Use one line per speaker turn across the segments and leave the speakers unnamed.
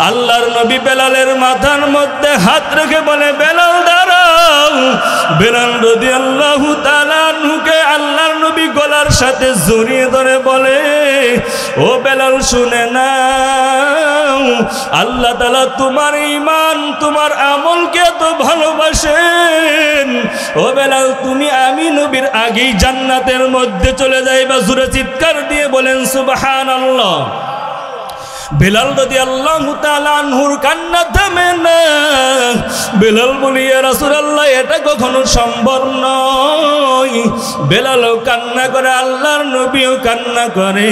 আল্লাহর নবী বেলালের মাথার মধ্যে হাত রেখে বলে, বেলাল দাঁড়াও। বেলাল রাদিয়াল্লাহু তাআলা আনহুকে আল্লাহর নবী গলার সাথে জড়িয়ে ধরে বলে, ও বেলাল শুনে নাও, আল্লাহ তাআলা তোমার ঈমান, তোমার আমলকে এত ভালোবাসেন। ও বেলাল, তুমি আমি নবীর আগেই জান্নাতের মধ্যে চলে যাইবা। জোরে চিৎকার দিয়ে বলেন সুবহানাল্লাহ। বেলাল রাদিয়াল্লাহু তাআলা আনহুর কান্না থামে না। বেলাল বলি, ইয়া রাসূলুল্লাহ, এটা কখনো সম্ভব নয়। বেলালও কান্না করে, আল্লাহর নবীও কান্না করে,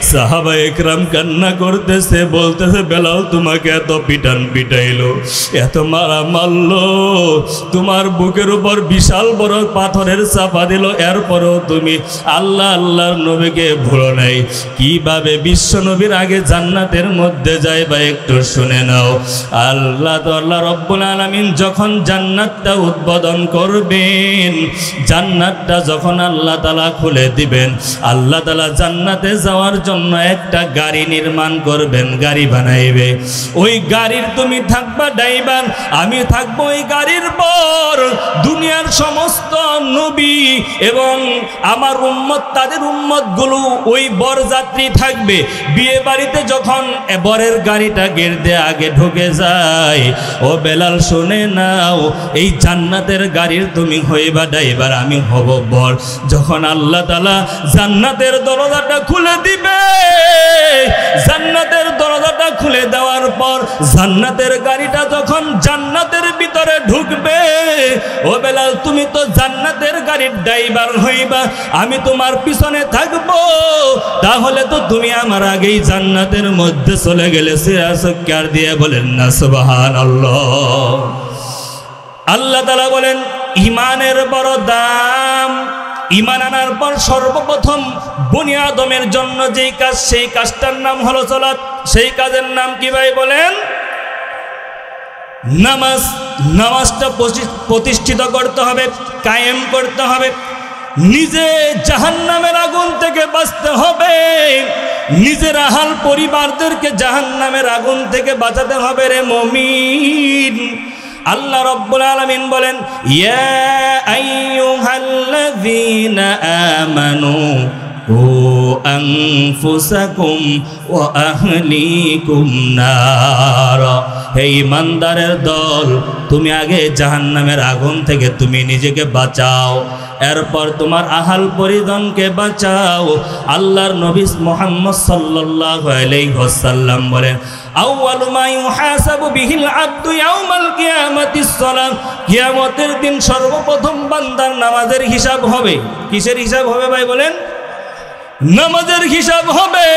সাহাবায়ে কেরাম কান্না করতেছে, বলতেছে, বেলাল তোমাকে এত পিটান পিটাইলো, এত মারা মারলো, তোমার বুকের উপর বিশাল বড় পাথরের চাপা দিল, এরপরেও তুমি আল্লাহর নবীকে ভুলো নাই। কিভাবে বিশ্ব নবীর আগে জান্নাতের মধ্যে যাইবা একটু শুনে নাও। আল্লাহ রব্বুল আলামিন যখন জান্নাতটা উদ্বোধন করবেন, জান্নাতটা যখন আল্লাহ তাআলা খুলে দিবেন, আল্লাহ তাআলা জান্নাতে যাওয়ার জন্য একটা গাড়ি নির্মাণ করবেন, গাড়ি বানাইবে। ওই গাড়ির তুমি থাকবা ড্রাইভার, আমি থাকবো ওই গাড়ির পর। দুনিয়ার সমস্ত নবী এবং আমার উম্মত, তাদের উম্মতগুলো ওই বরযাত্রী থাকবে। বিয়ে বাড়িতে যখন বরের গাড়িটা গেট দিয়ে আগে ঢুকে যায়, ও বেলাল শুনে নাও, এই জান্নাতের গাড়ির তুমি হইবা ড্রাইভার, আমি হব বর। যখন আল্লাহ তাআলা জান্নাতের দরজাটা খুলে দিবে, জান্নাতের দরজাটা খুলে দেওয়ার পর জান্নাতের গাড়িটা যখন জান্নাতের ভিতরে ঢুকবে, ও বেলাল তুমি তো জান্নাতের গাড়ির ড্রাইভার হইবা, আমি তোমার পিছনে থাকবো। তাহলে তো তুমি আমার আগেই জান্নাতের মধ্যে চলে গেলে। সিরাজকার দিয়ে বলেন না সুবহানাল্লাহ। আল্লাহ তাআলা বলেন, ঈমানের বড় দাম। ঈমান আনার পর সর্বপ্রথম বনি আদমের জন্য যেই কাজ, সেই কাজটার নাম হলো সালাত। সেই কাজের নাম কি ভাই বলেন? নামাজ। নামাজটা প্রতিষ্ঠিত করতে হবে, কায়েম করতে হবে। নিজে জাহান্নামের আগুন থেকে বাঁচতে হবে, নিজের আহাল পরিবারদেরকে জাহান্নামের আগুন থেকে বাঁচাতে হবে রে মুমিন। আল্লাহ রাব্বুল আলামিন বলেন, ইয়া আইয়ুহাল্লাযীনা আমানু কু আনফুসাকুম ওয়া আহলিকুম নার। হে ঈমানদারের দল, তুমি আগে জাহান্নামের আগুন থেকে তুমি নিজেকে বাঁচাও, এরপর তোমার আহাল পরিজনকে বাঁচাও। আল্লাহর নবী মুহাম্মদ সাল্লাল্লাহু আলাইহি ওয়াসাল্লাম বলেন, আউয়ালু মা ইউহাসাবু বিহিল আবদু ইয়াউমাল কিয়ামাতিস সালাত। কিয়ামতের দিন সর্বপ্রথম বান্দার নামাজের হিসাব হবে। কিসের হিসাব হবে ভাই বলেন? নামাজের হিসাব হবে।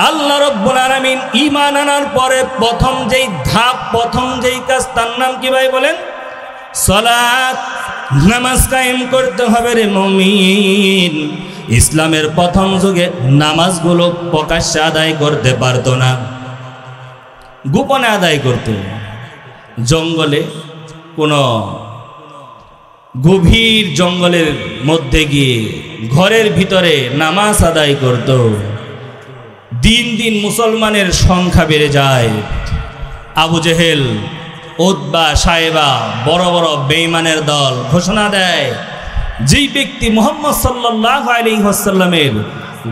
আল্লাহ রাব্বুল আলামিন ঈমান আনার পরে প্রথম যেই ধাপ, প্রথম যেই কাজ, তার নাম কি ভাই বলেন? সালাত। নামাজ কায়েম করতে হবে রে মুমিন। ইসলামের প্রথম যুগে নামাজগুলো প্রকাশ্যে আদায় করতে পারতো না, গোপনে আদায় করত। জঙ্গলে, কোনো গভীর জঙ্গলের মধ্যে গিয়ে ঘরের ভিতরে নামাজ আদায় করত। দিন দিন মুসলমানের সংখ্যা বেড়ে যায়। আবু জেহেল, উতবা, সায়েবা, বড় বড় বেঈমানের দল ঘোষণা দেয়, যেই ব্যক্তি মুহাম্মদ সাল্লাল্লাহু আলাইহি ওয়াসাল্লামের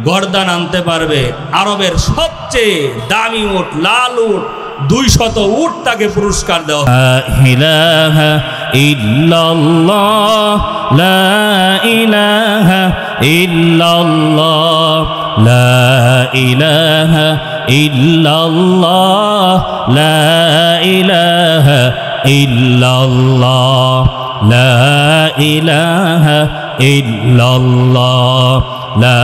গর্দান আনতে পারবে, আরবের সবচেয়ে দামি উট, লাল উট, 200 উট তাকে পুরস্কার দেওয়া। লা ইলাহা ইল্লাল্লাহ, লা ইলাহা ইল্লাল্লাহ, লা ইলাহা ইল্লাল্লাহ, লা ইলাহা ইল্লাল্লাহ, লা ইলাহা ইল্লাল্লাহ, লা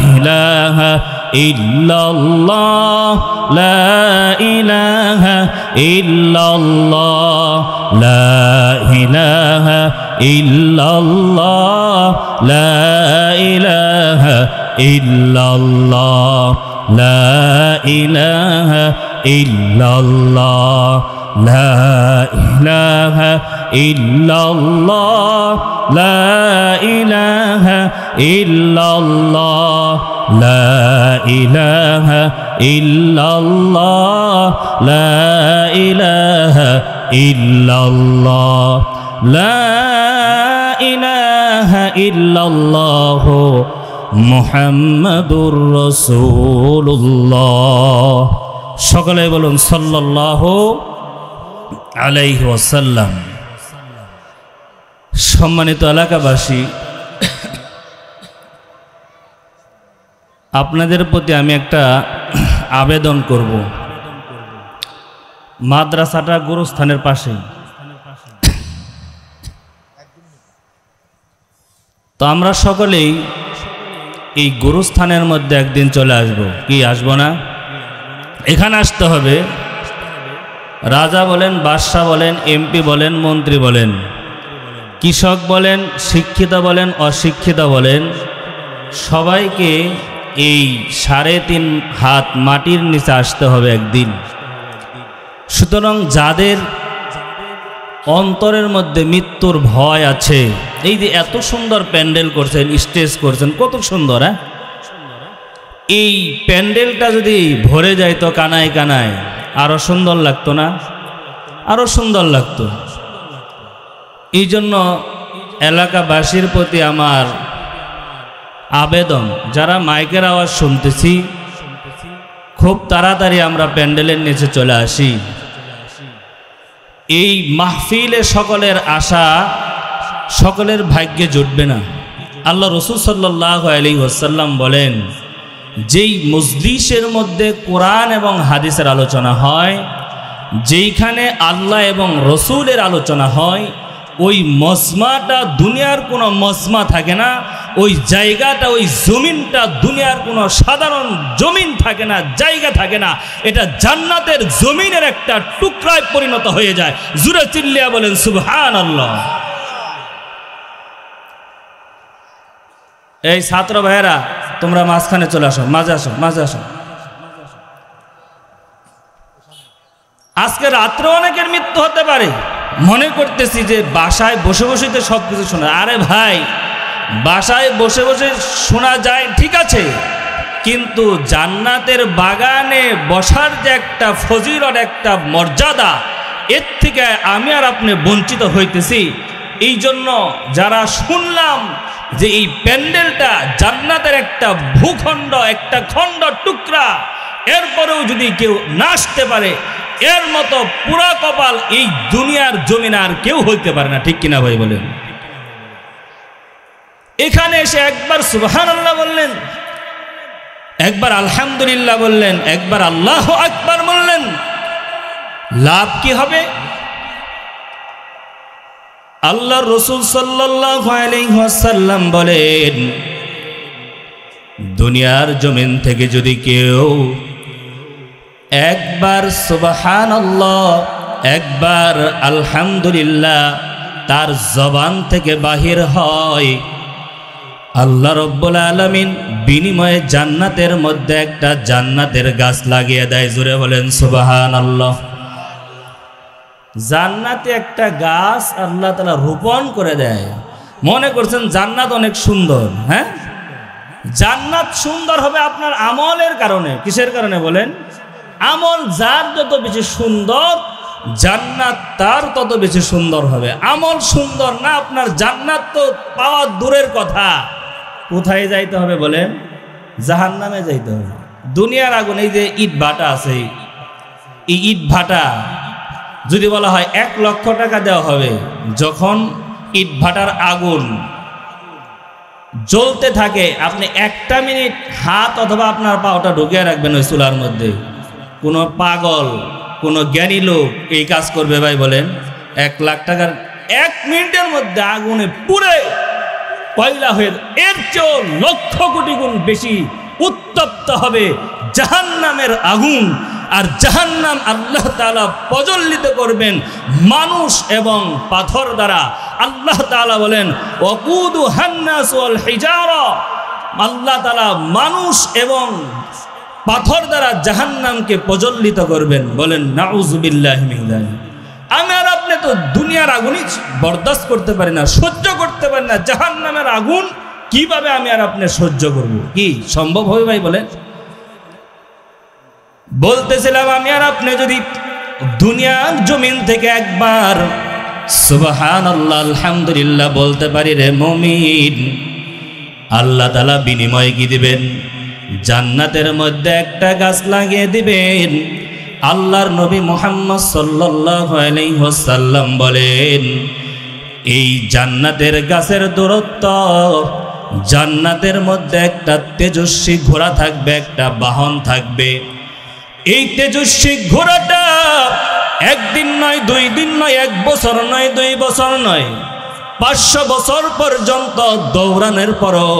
ইলাহা ইল্লাল্লাহ, লা ইলাহা ইল্লাল্লাহ, লা ইলাহা ইল্লাল্লাহ, লা ইলাহা ইল্লাল্লাহ, লা ইলাহা ইল্লাল্লাহ, লা ইলাহা ইল্লাল্লাহ লা ইলাহা ইল্লাল্লাহ লা ইলাহা ইল্লাল্লাহ লা ইলাহা ইল্লাল্লাহ লা ইলাহা ইল্লাল্লাহ মুহাম্মাদুর রাসূলুল্লাহ। সকলে বলুন সাল্লাল্লাহু আলাইহি ওয়াসাল্লাম। সম্মানিত এলাকাবাসী, আপনাদের প্রতি আমি একটা আবেদন করব। মাদ্রাসাটা গুরুস্থানের পাশে, তো আমরা সকলেই এই গুরুস্থানের মধ্যে একদিন চলে আসব। কি আসব না? এখানে আসতে হবে। রাজা বলেন, বাদশাহ বলেন, এমপি বলেন, মন্ত্রী বলেন, কৃষক বলেন, শিক্ষিত বলেন, অশিক্ষিত বলেন, সবাইকে এই 3.5 হাত মাটির নিচে আসতে হবে একদিন। সুতরাং যাদের অন্তরের মধ্যে মৃত্যুর ভয় আছে, এই যে এত সুন্দর প্যান্ডেল করছেন, স্টেজ করছেন, কত সুন্দর, হ্যাঁ? এই প্যান্ডেলটা যদি ভরে যায় তো কানায় কানায় আরো সুন্দর লাগতো না? আরো সুন্দর লাগতো। এই জন্য এলাকাবাসীর প্রতি আমার আবেদন, যারা মাইকের আওয়াজ শুনতেছি, খুব তাড়াতাড়ি আমরা প্যান্ডেলের নিচে চলে আসি। এই মাহফিলে সকলের আশা সকলের ভাগ্যে জুটবে না। আল্লাহ রাসূল সাল্লাল্লাহু আলাইহি ওয়াসাল্লাম বলেন, যেই মজলিসের মধ্যে কোরআন এবং হাদিসের আলোচনা হয়, যেইখানে আল্লাহ এবং রসুলের আলোচনা হয়, ওই মজমাটা দুনিয়ার কোনো মজমা থাকে না, ওই জায়গাটা, ওই জমিনটা দুনিয়ার কোনো সাধারণ জমিন থাকে না, জায়গা থাকে না, এটা জান্নাতের জমিনের একটা টুকরায় পরিণত হয়ে যায়। জুরে চিল্লিয়া বলেন সুবহানাল্লাহ। এই ছাত্র ভাইয়েরা, তোমরা মাঝখানে চলে আসো, মাঝে আসো, মাঝে আসো। আজকে রাত্রে অনেকের মৃত্যু হতে পারে, মনে করতেছি যে বাসায় বসে বসে তো সব কিছু শোনা। আরে ভাই, বাসায় বসে বসে শোনা যায় ঠিক আছে, কিন্তু জান্নাতের বাগানে বসার যে একটা ফজিলত, একটা মর্যাদা, এর থেকে আমি আর আপনি বঞ্চিত হইতেছি। এই জন্য যারা শুনলাম যে এই প্যান্ডেলটা জান্নাতের একটা ভূখণ্ড, একটা খণ্ড টুকরা, এরপরেও যদি কেউ না আসতে পারে, এর মতো পুরা কপাল এই দুনিয়ার জমিন আর কেউ হইতে পারে না। ঠিক কিনা ভাই বলেন? এখানে এসে একবার সুবহানাল্লাহ বললেন, একবার আলহামদুলিল্লাহ বললেন, একবার আল্লাহু আকবার বললেন, লাভ কি হবে? আল্লাহর রাসূল সাল্লাল্লাহু আলাইহি ওয়াসাল্লাম বলেন, দুনিয়ার জমিন থেকে যদি কেউ একবার সুবহানাল্লাহ, একবার আলহামদুলিল্লাহ তার জবান থেকে বাহির হয়, আল্লাহ রাব্বুল আলামিন বিনিময়ে জান্নাতের মধ্যে একটা জান্নাতের গাছ লাগিয়ে দেয়। জোরে বলেন সুবহানাল্লাহ। জান্নাতে একটা গাছ আল্লাহ তাআলা রোপণ করে দেয়। মনে করছেন জান্নাত অনেক সুন্দর? হ্যাঁ, জান্নাত সুন্দর হবে আপনার আমলের কারণে। কিসের কারণে বলেন? আমল যার যত বেশি সুন্দর, জান্নাত তার তত বেশি সুন্দর হবে। আমল সুন্দর না, আপনার জান্নাত তো পাওয়া দূরের কথা। কোথায় যাইতে হবে বলেন? জাহান্নামে যাইতে হবে। দুনিয়ার আগুন, এই যে ইট ভাটা আছে, এই ইট ভাটা যদি বলা হয় 1 লক্ষ টাকা দেওয়া হবে, যখন ইট ভাটার আগুন জ্বলতে থাকে, আপনি 1 মিনিট হাত অথবা আপনার পাওটা ঢুকিয়ে রাখবেন ওই চুলার মধ্যে, কোনো পাগল, কোনো জ্ঞানী লোক এই কাজ করবে ভাই বলেন? 1 লাখ টাকার 1 মিনিটের মধ্যে আগুনে পুড়ে কয়লা হয়ে, এর চেয়েও লক্ষ কোটি গুণ বেশি উত্তপ্ত হবে জাহান্নামের আগুন। আর জাহান্নাম আল্লাহ তাআলা প্রজ্বলিত করবেন মানুষ এবং পাথর দ্বারা। আল্লাহ তাআলা বলেন, ওয়াকুদুহান নাস ওয়াল হিজারা, আল্লাহ তাআলা মানুষ এবং পাথর দ্বারা জাহান্নামকে প্রজ্বলিত করবেন। বলেন নাউযুবিল্লাহি মিন যালিক। আমি আর আপনি তো দুনিয়ার আগুনই বরদাস্ত করতে পারি না, সহ্য করতে পারি না, জাহান্নামের আগুন কিভাবে আমি আর আপনি সহ্য করব? কি সম্ভব হবে ভাই বলেন? বলতেছিলাম আমি আর আপনি যদি দুনিয়ার জমিন থেকে একবার সুবহানাল্লাহ আলহামদুলিল্লাহ বলতে পারি রে মুমিন, আল্লাহ তাআলা বিনিময় কি দিবেন? জান্নাতের মধ্যে একটা গাছ লাগিয়ে দিবেন। আল্লাহর নবী মুহাম্মদ সাল্লাল্লাহু আলাইহি ওয়াসাল্লাম বলেন, এই জান্নাতের গাছের দূরত্ব, জান্নাতের মধ্যে একটা তেজস্বী ঘোড়া থাকবে, একটা বাহন থাকবে। এই তেজস্বী ঘোড়াটা একদিন নয়, 2 দিন নয়, 1 বছর নয়, 2 বছর নয়, 500 বছর পর্যন্ত দৌড়ানোর পরও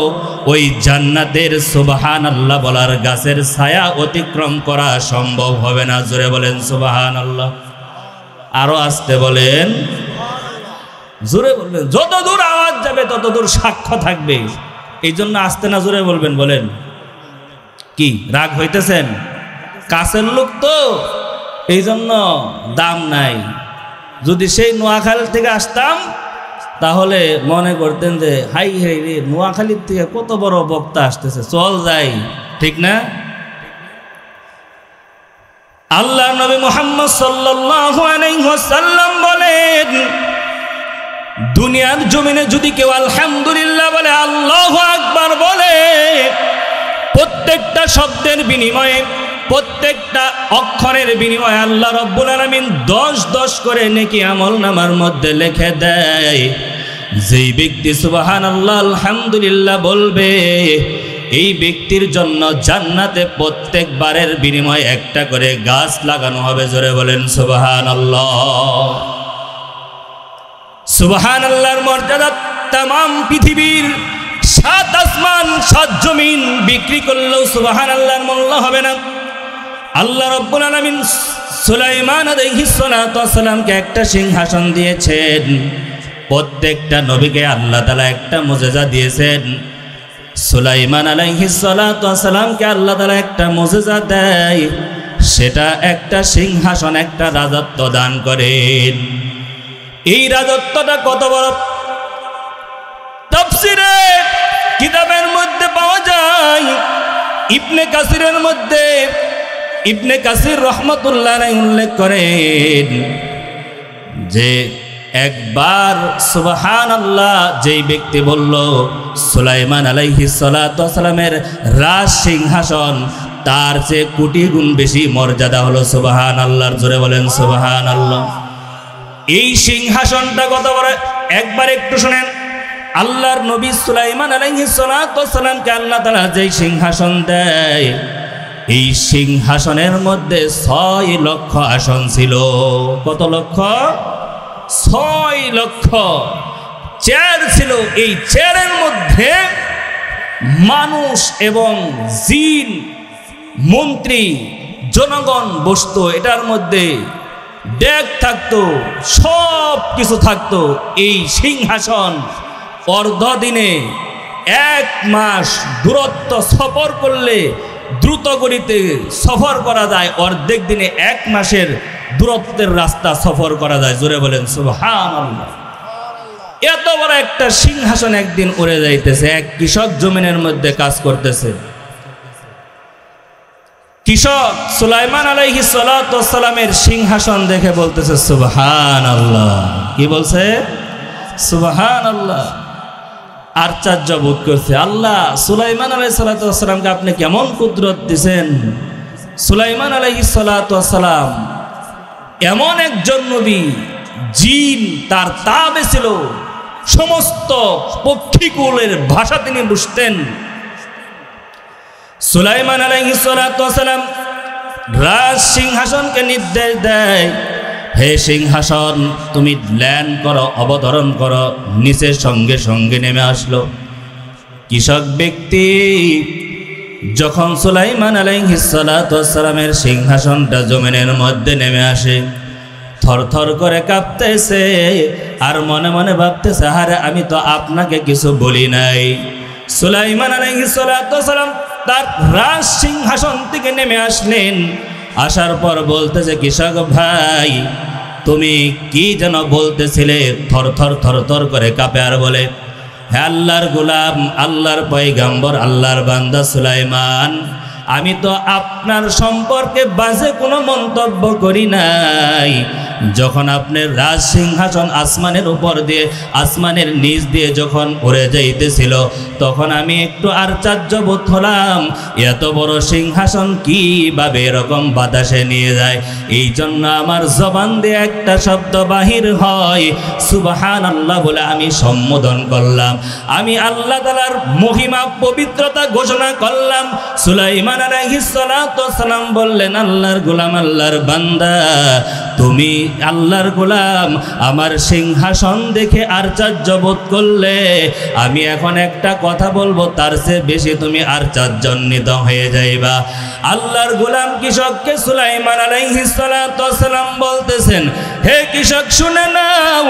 ওই জান্নাতের সুবহানাল্লাহ বলার গাছের ছায়া অতিক্রম করা সম্ভব হবে না। জোরে বলেন সুবহানাল্লাহ। আরো আস্তে বলেন, জোরে বলবেন। যত দূর আওয়াজ যাবে তত দূর সাক্ষ্য থাকবে। এই জন্য আস্তে না জোরে বলবেন। বলেন কি রাগ হইতেছেন? কাছের লোক তো, এই জন্য দাম নাই। যদি সেই নোয়াখালী থেকে আসতাম তাহলে মনে করতেন যে হাই হাই রে, নোয়াখালীর থেকে কত বড় বক্তা আসতেছে, চল যাই, ঠিক না? আল্লাহ নবী মুহাম্মদ সাল্লাল্লাহু আলাইহি ওয়াসাল্লাম বলেন, দুনিয়ার জমিনে যদি কেউ আলহামদুলিল্লাহ বলে, আল্লাহু আকবার বলে, প্রত্যেকটা শব্দের বিনিময়ে, প্রত্যেকটা অক্ষরের বিনিময়ে আল্লাহ রাব্বুল আলামিন 10 করে নেকি আমলনামার মধ্যে লিখে দেয়। যেই ব্যক্তি সুবহানাল্লাহ আলহামদুলিল্লাহ বলবে, এই ব্যক্তির জন্য জান্নাতে প্রত্যেকবারের বিনিময়ে একটা করে গাছ লাগানো হবে। জোরে বলেন সুবহানাল্লাহ। সুবহানাল্লাহর মর্যাদা তামাম পৃথিবীর 7 আসমান 7 জমিন বিক্রি করলেও সুবহানাল্লাহর মূল্য হবে না। আল্লাহ রাব্বুল আলামিন সুলাইমান আলাইহিস সালাতু ওয়াস সালামকে একটা সিংহাসন দিয়েছেন। প্রত্যেকটা নবীকে আল্লাহ তাআলা একটা মুজিজা দিয়েছেন। সুলাইমান আলাইহিস সালাতু ওয়াস সালামকে আল্লাহ তাআলা একটা মুজিজা দেয়, সেটা একটা সিংহাসন, একটা রাজত্ব দান করেন। এই রাজত্বটা কত বড় তাফসীরে কিতাবের মধ্যে পাওয়া যায়। ইবনে কাসিরের মধ্যে ইবনে কাসির রাহমাতুল্লাহ আলাইহি উল্লেখ করেন যে একবার সুবহানাল্লাহ যেই ব্যক্তি বলল সুলাইমান আলাইহিস সালাতু ওয়াস সালামের রাজ সিংহাসন, তার চেয়ে কোটি গুণ বেশি মর্যাদা হলো সুবহানাল্লাহর। জোরে বলেন সুবহানাল্লাহ। এই সিংহাসনটা কত বড় একবার একটু শুনেন। আল্লাহর নবী সুলাইমান আলাইহিস সালাতু ওয়াস সালামকে আল্লাহ তাআলা যেই সিংহাসন দেয়, এই সিংহাসনের মধ্যে 6 লক্ষ আসন ছিল। কত লক্ষ? 6 লক্ষ চেয়ার ছিল। এই চেয়ারের মধ্যে মানুষ এবং জিন, মন্ত্রী, জনগণ বসতো। এটার মধ্যে ডেক থাকতো, সব কিছু থাকতো। এই সিংহাসন অর্ধদিনে 1 মাস দূরত্ব সফর করলে, দ্রুত গতিতে সফর করা যায়, অর্ধেক দিনে 1 মাসের দূরত্বের রাস্তা সফর করা যায়। জোরে বলেন সুবহানাল্লাহ। এত বড় একটা সিংহাসন একদিন উড়ে যাইতেছে। এক কৃষক জমিনের মধ্যে কাজ করতেছে। কৃষক সুলাইমান আলাইহিস সালাতু ওয়াস সালামের সিংহাসন দেখে বলতেছে সুবহানাল্লাহ। কি বলছে? সুবহানাল্লাহ। আশ্চর্য বোধ করছে। আল্লাহ সুলাইমান আলাইহিস সালাতু ওয়াস সালামকে আপনি কেমন কুদরত দিয়েছেন। সুলাইমান আলাইহিস সালাতু ওয়াস সালাম এমন একজন নবী, জিন তার তাবে ছিল, সমস্ত পক্ষীকুলের ভাষা তিনি বুঝতেন। সুলাইমান আলাইহিস সালাতু ওয়াস সালাম রাজ সিংহাসনকে নির্দেশ দেয়, হে সিংহাসন তুমি ল্যান্ড করো, অবতরণ করো। নিচে সঙ্গে সঙ্গে নেমে আসলো। কৃষক ব্যক্তি যখন সুলাইমান আলাইহিস সালাতু ওয়াস সালামের সিংহাসনটা জমিনের মধ্যে নেমে আসে, থরথর করে কাঁপতেছে আর মনে মনে ভাবতেছে, আরে আমি তো আপনাকে কিছু বলি নাই। সুলাইমান আলাইহিস সালাতু ওয়াস সালাম তার রাজ সিংহাসন থেকে নেমে আসলেন। আসার পর বলতেছে, কৃষক ভাই তুমি কি যেন বলতেছিলে? থর থর থর থর করে কাঁপে আর বলে, হে আল্লাহর গোলাম, আল্লাহর পয়গাম্বর, আল্লাহর বান্দা সুলাইমান, আমি তো আপনার সম্পর্কে বাজে কোনো মন্তব্য করি নাই। যখন আপনার রাজ সিংহাসন আসমানের উপর দিয়ে, আসমানের নিচ দিয়ে যখন উড়ে যাইতেছিল, তখন আমি একটু আশ্চর্য বোধ হলাম, এত বড় সিংহাসন কিভাবে এরকম বাতাসে নিয়ে যায়। এই জন্য আমার জবান দিয়ে একটা শব্দ বাহির হয়, সুবহানাল্লাহ বলে আমি সম্বোধন করলাম, আমি আল্লাহ তাআলার মহিমা পবিত্রতা ঘোষণা করলাম। সুলাইমান আলাইহিস সালাতু ওয়াস সালাম বললেন, আল্লাহর গোলাম, আল্লাহর বান্দা, তুমি আল্লাহর গোলাম আমার সিংহাসন দেখে আশ্চর্য বোধ করলে, আমি এখন একটা কথা বলবো, তার চেয়ে বেশি তুমি আশ্চর্যান্বিত হয়ে যাইবা। আল্লাহর গোলাম কৃষককে সুলাইমান আলাইহিস সালাতু ওয়াস সালাম বলতেছেন, হে কৃষক শুনে নাও,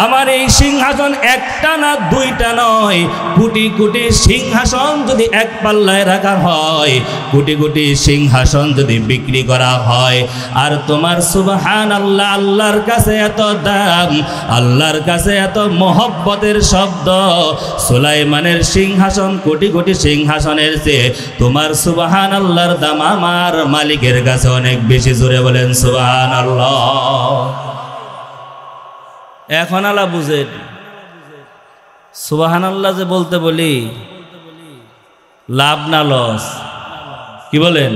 আমার এই সিংহাসন একটা না দুইটা নয়, কোটি কোটি সিংহাসন যদি এক পাল্লায় রাখা হয়, কোটি কোটি সিংহাসন যদি বিক্রি করা হয়, আর তোমার সুবহানাল্লাহ, আল্লাহর কাছে এত দাম, আল্লাহর কাছে এত মহব্বতের শব্দ, সুলাইমানের সিংহাসন কোটি কোটি সিংহাসনের চেয়ে তোমার সুবহানাল্লাহর দাম আমার মালিকের কাছে অনেক বেশি। জোরে বলেন সুবহানাল্লাহ। এখন আল্লাহ বুঝেন, সুবহানাল্লাহ যে বলতে বলি, লাভ না লস? কি বলেন?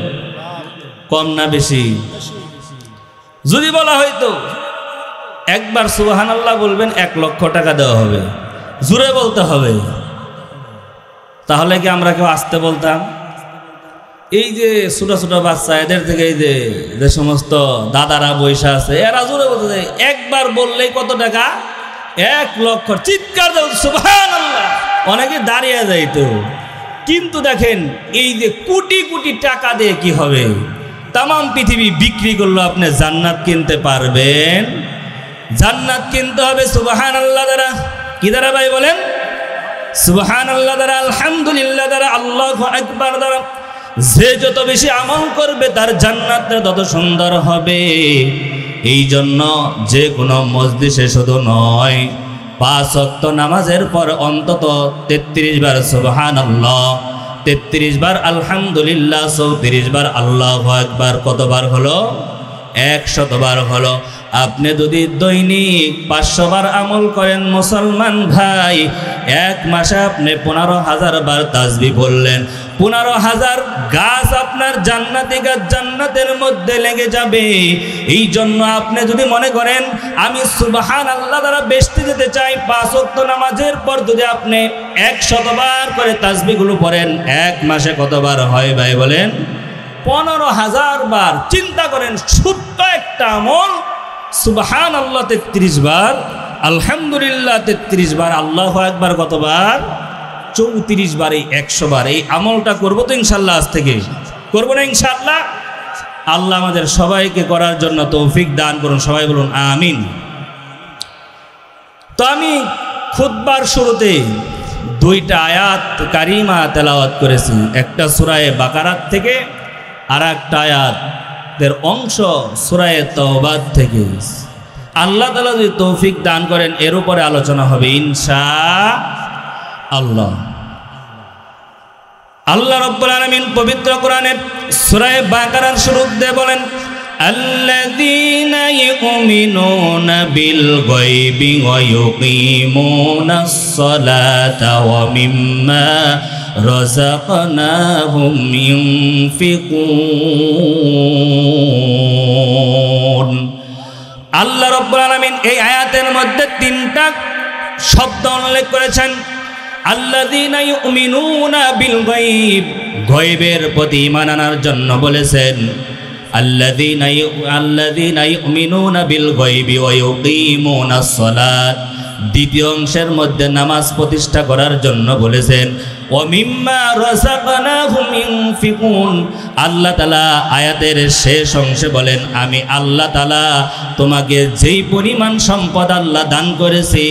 কম না বেশি? যদি বলা হয়তো একবার সুবহানাল্লাহ বলবেন 1 লক্ষ টাকা দেওয়া হবে, জোরে বলতে হবে, তাহলে কি আমরা কেউ আসতে বলতাম? এই যে ছোট ছোট বাচ্চা, এদের থেকে এই যে সমস্ত দাদারা বৈশা আছে, এরা জোরে বলতে যায়, একবার বললেই কত টাকা? 1 লক্ষ। চিৎকার দাও সুবহানাল্লাহ, অনেকে দাঁড়িয়ে যায় তো। কিন্তু দেখেন, এই যে কোটি কোটি টাকা দিয়ে কি হবে? তাম পৃথিবী বিক্রি করলো আপনি জান্নাত কিনতে পারবেন? জান্নাত কিনতে হবে সুবহানাল্লাহ দ্বারা। কি দ্বারা ভাই বলেন? সুবহানাল্লাহ দ্বারা, আলহামদুলিল্লাহ দ্বারা, আল্লাহু আকবার দ্বারা। যে যত বেশি আমল করবে তার জান্নাতটা তত সুন্দর হবে। এই জন্য যে কোনো মজলিসে শুধু নয়, 5 ওয়াক্ত নামাজের পর অন্তত 33 বার সুবহানাল্লাহ, 33 বার আলহামদুলিল্লাহ, 34 বার আল্লাহু আকবার। কতবার হলো? 100 বার হলো। আপনি যদি দৈনিক 500 বার আমল করেন মুসলমান ভাই, 1 মাসে আপনি 15,000 বার তাসবিহ বললেন, 15,000 গাছ আপনার জান্নাতি গাছ জান্নাতের মধ্যে লেগে যাবে। এই জন্য আপনি যদি মনে করেন আমি সুবহানাল্লাহ দ্বারা বেহেশতে যেতে চাই, 5 ওয়াক্ত নামাজের পর যদি আপনি 100 বার করে তাসবিহগুলো পড়েন, 1 মাসে কতবার হয় ভাই বলেন? 15,000 বার। চিন্তা করেন, ছোট্ট একটা আমল, সুবহানাল্লাহ 33 বার, আলহামদুলিল্লাহ 33 বার, আল্লাহু আকবার কতবার? 34 বার। এই 100 বার এই আমলটা করবো তো ইনশাল্লাহ? আজ থেকে করবো না ইনশাল্লাহ? আল্লাহ আমাদের সবাইকে করার জন্য তৌফিক দান করুন। সবাই বলুন আমিন। তো আমি খুতবার শুরুতে 2টা আয়াত কারিমা তেলাওয়াত করেছি, একটা সূরা বাকারাত থেকে, আর একটা আয়াতের অংশ সূরা তাওবা থেকে। আল্লাহ তাআলা যদি তৌফিক দান করেন এর উপরে আলোচনা হবে ইনশাআল্লাহ। আল্লাহ রাব্বুল আলামিন পবিত্র কোরআনে সূরা বাকারার শুরুতে বলেন, আল্লাযীনা ইউমিনুনা বিল গায়বি ওয়া ইউকিমুনাস সালাতা ওয়া মিম্মা রাযাকনাহুম ইউনফিকুন। আল্লাহ রাব্বুল আলামিন এই আয়াতের মধ্যে 3টা শব্দ উল্লেখ করেছেন। আল্লাযীনা ইউমিনুনা বিল গায়ব, গায়বের প্রতি ঈমান আনার জন্য বলেছেন। আল্লাযীনা ইউমিনুনা বিল গায়বি ওয়া ইউকিমুনাস সালাত, দ্বিতীয় অংশের মধ্যে নামাজ প্রতিষ্ঠা করার জন্য বলেছেন। ওয়া মিম্মা রাযাকনাহুম ইউনফিকুন, আল্লাহ তাআলা আয়াতের শেষ অংশে বলেন, আমি আল্লাহ তাআলা তোমাকে যেই পরিমাণ সম্পদ আল্লাহ দান করেছি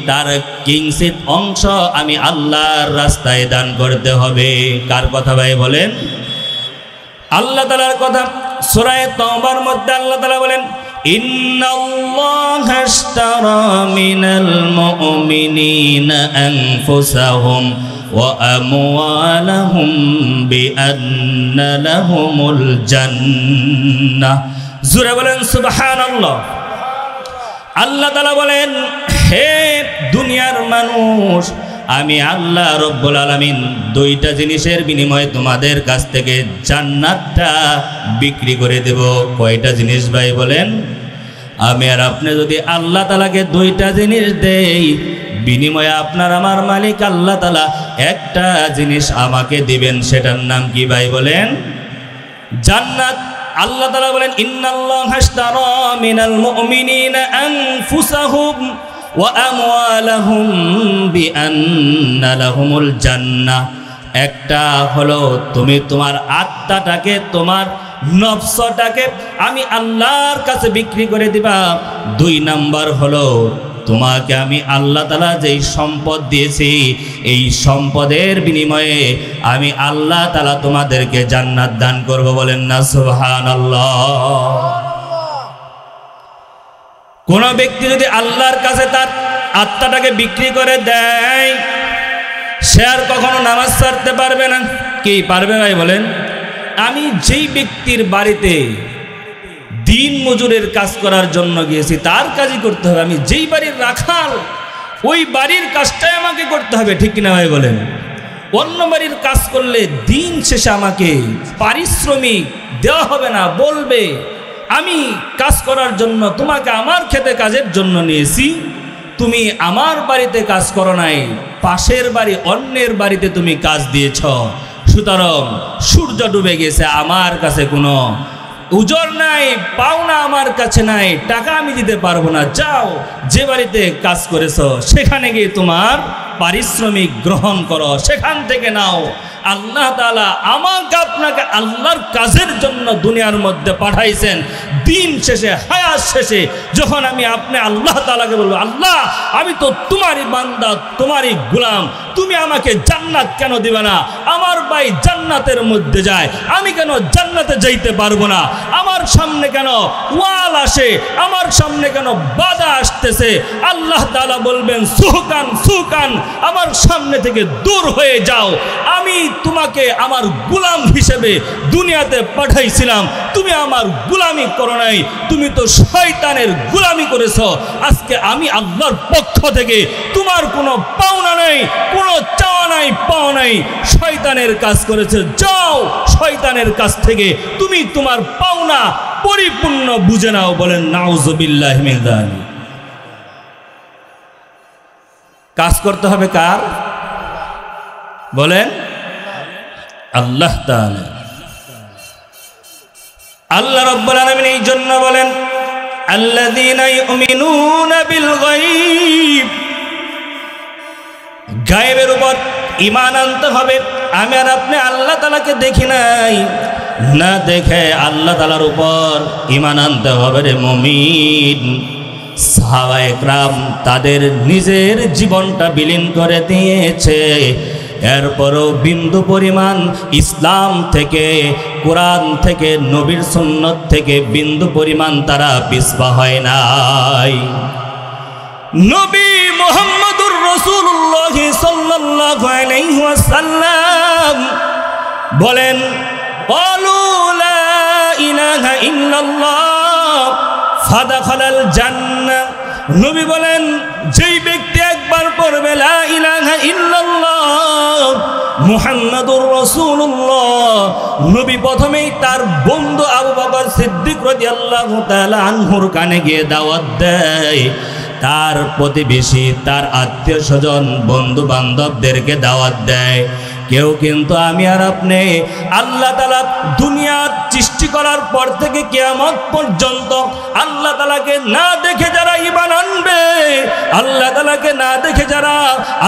তার কিঞ্চিত অংশ আমি আল্লাহর রাস্তায় দান করতে হবে। কার কথা ভাই বলেন? আল্লাহ তাআলার কথা। সূরা তাওবার মধ্যে আল্লাহ তাআলা বলেন, ইন্নাল্লাহা আশতারা মিনাল মুমিনিনা আনফুসাহুম ওয়া আমওয়ালাহুম বিআন্না লাহুমুল জান্নাহ। জোরে বলেন সুবহানাল্লাহ। আল্লাহ তাআলা বলেন, হে দুনিয়ার মানুষ, আমি আল্লাহ রব্বুল আলামিন দুইটা জিনিসের বিনিময়ে তোমাদের কাছ থেকে জান্নাতটা বিক্রি করে দেব। কয়টা জিনিস ভাই বলেন? আমি আর আপনি যদি আল্লাহ তাআলাকে দুইটা জিনিস দেই, বিনিময়ে আপনার আমার মালিক আল্লাহ তাআলা একটা জিনিস আমাকে দিবেন, সেটার নাম কি ভাই বলেন? জান্নাত। আল্লাহ তাআলা বলেন, ইন্নাল্লাহা আশতারা মিনাল মুমিনিনা আনফুসাহুম ওয়া আমওয়ালাহুম বিআন্না লাহুমুল জান্নাহ। একটা হলো তুমি তোমার আত্মাটাকে, তোমার নফসটাকে আমি আল্লাহর কাছে বিক্রি করে দিবা। 2 নাম্বার হলো তোমাকে আমি আল্লাহ তাআলা যেই সম্পদ দিয়েছি, এই সম্পদের বিনিময়ে আমি আল্লাহ তাআলা তোমাদেরকে জান্নাত দান করব। বলেন না সুবহানাল্লাহ। কোন ব্যক্তি যদি আল্লাহর কাছে তার আত্মাটাকে বিক্রি করে দেয়, সে আর কখনো নামাজ ছাড়তে পারবে না। কি পারবে ভাই বলেন? আমি যেই ব্যক্তির বাড়িতে দিন মজুরের কাজ করার জন্য গিয়েছি, তার কাজই করতে হবে। আমি যেই বাড়ির রাখাল, ওই বাড়ির কাজটাই আমাকে করতে হবে, ঠিক কিনা ভাই বলেন? অন্য বাড়ির কাজ করলে দিন শেষে আমাকে পারিশ্রমিক দেওয়া হবে না, বলবে আমি কাজ করার জন্য তোমাকে আমার খেতে কাজের জন্য নিয়েছি, তুমি আমার বাড়িতে কাজ করো নাই, পাশের বাড়ি অন্যের বাড়িতে তুমি কাজ দিয়েছ, সুতরাং সূর্য ডুবে গেছে, আমার কাছে কোনো উজর নাই, পাওনা আমার কাছে নাই, টাকা আমি দিতে পারবো না, যাও যে বাড়িতে কাজ করেছো সেখানে গিয়ে তোমার পারিশ্রমিক গ্রহণ করো, সেখান থেকে নাও। আল্লাহ তাআলা আমাকে আপনাকে আল্লাহর কাজের জন্য দুনিয়ার মধ্যে পাঠাইছেন। দিন শেষে, হায়াত শেষে, যখন আমি আপনি আল্লাহ তাআলাকে বলবো, আল্লাহ আমি তো তোমারই বান্দা, তোমারই গোলাম, তুমি আমাকে জান্নাত কেন দিবে না? আমার ভাই জান্নাতের মধ্যে যায়, আমি কেন জান্নাতে যাইতে পারবো না? আমার সামনে কেন ওয়াল আসে, আমার সামনে কেন বাধা আসতেছে? আল্লাহ তাআলা বলবেন, সুহকান সুহকান, আমার সামনে থেকে দূর হয়ে যাও। আমি তোমাকে আমার গোলাম হিসেবে দুনিয়াতে পাঠাইছিলাম, তুমি আমার গোলামি করো নাই, তুমি তো শয়তানের গোলামি করেছো। আজকে আমি আল্লাহর পক্ষ থেকে তোমার কোনো পাওনা নাই, কোনো চাওয়া নাই, পাওয়া নাই, শয়তানের কাজ করেছে, যাও শয়তানের কাছ থেকে তুমি তোমার পাওনা পরিপূর্ণ বুঝে নাও। বলেন নাউযুবিল্লাহি মিন যালিক। কাজ করতে হবে কার? বলেন আল্লাহ তাআলা। আল্লাহ রাব্বুল আলামিন এই জন্য বলেন, আল্লাযীনা ইউমিনুনা বিল গায়ব, গায়েবের উপর ঈমান আনতে হবে। আমি আর আপনি আল্লাহ তাআলাকে দেখি নাই, না দেখে আল্লাহ তাআলার উপর ঈমান আনতে হবে রে মুমিন। সাহাবায়ে কেরাম তাদের নিজের জীবনটা বিলীন করে দিয়েছে, এরপরও বিন্দু পরিমাণ ইসলাম থেকে, কোরআন থেকে, নবীর সুন্নাত থেকে বিন্দু পরিমাণ তারা পিছপা হয় নাই। নবী মুহাম্মদুর রাসূলুল্লাহ সাল্লাল্লাহু আলাইহি ওয়াসাল্লাম বলেন, ক্বালু লা ইলাহা ইল্লাল্লাহ ফাদাখালাল জান্নাহ। নবী বলেন, যেই ব্যক্তি একবার পড়বে লা ইলাহা ইল্লাল্লাহ মুহাম্মাদুর রাসূলুল্লাহ, নবী প্রথমেই তার বন্ধু আবু বকর সিদ্দিক রাদিয়াল্লাহু তাআলা আনহুর কানে গিয়ে দাওয়াত দেয়, তার প্রতিবেশী, তার আত্মীয় স্বজন, বন্ধু বান্ধবদেরকে দাওয়াত দেয়। কেউ কিন্তু আমি আর আপনি আল্লাহ তাআলা দুনিয়ার সৃষ্টি করার পর থেকে কিয়ামত পর্যন্ত আল্লাহ তাআলাকে না দেখে যারা ঈমান আনবে, আল্লাহ তাআলাকে না দেখে যারা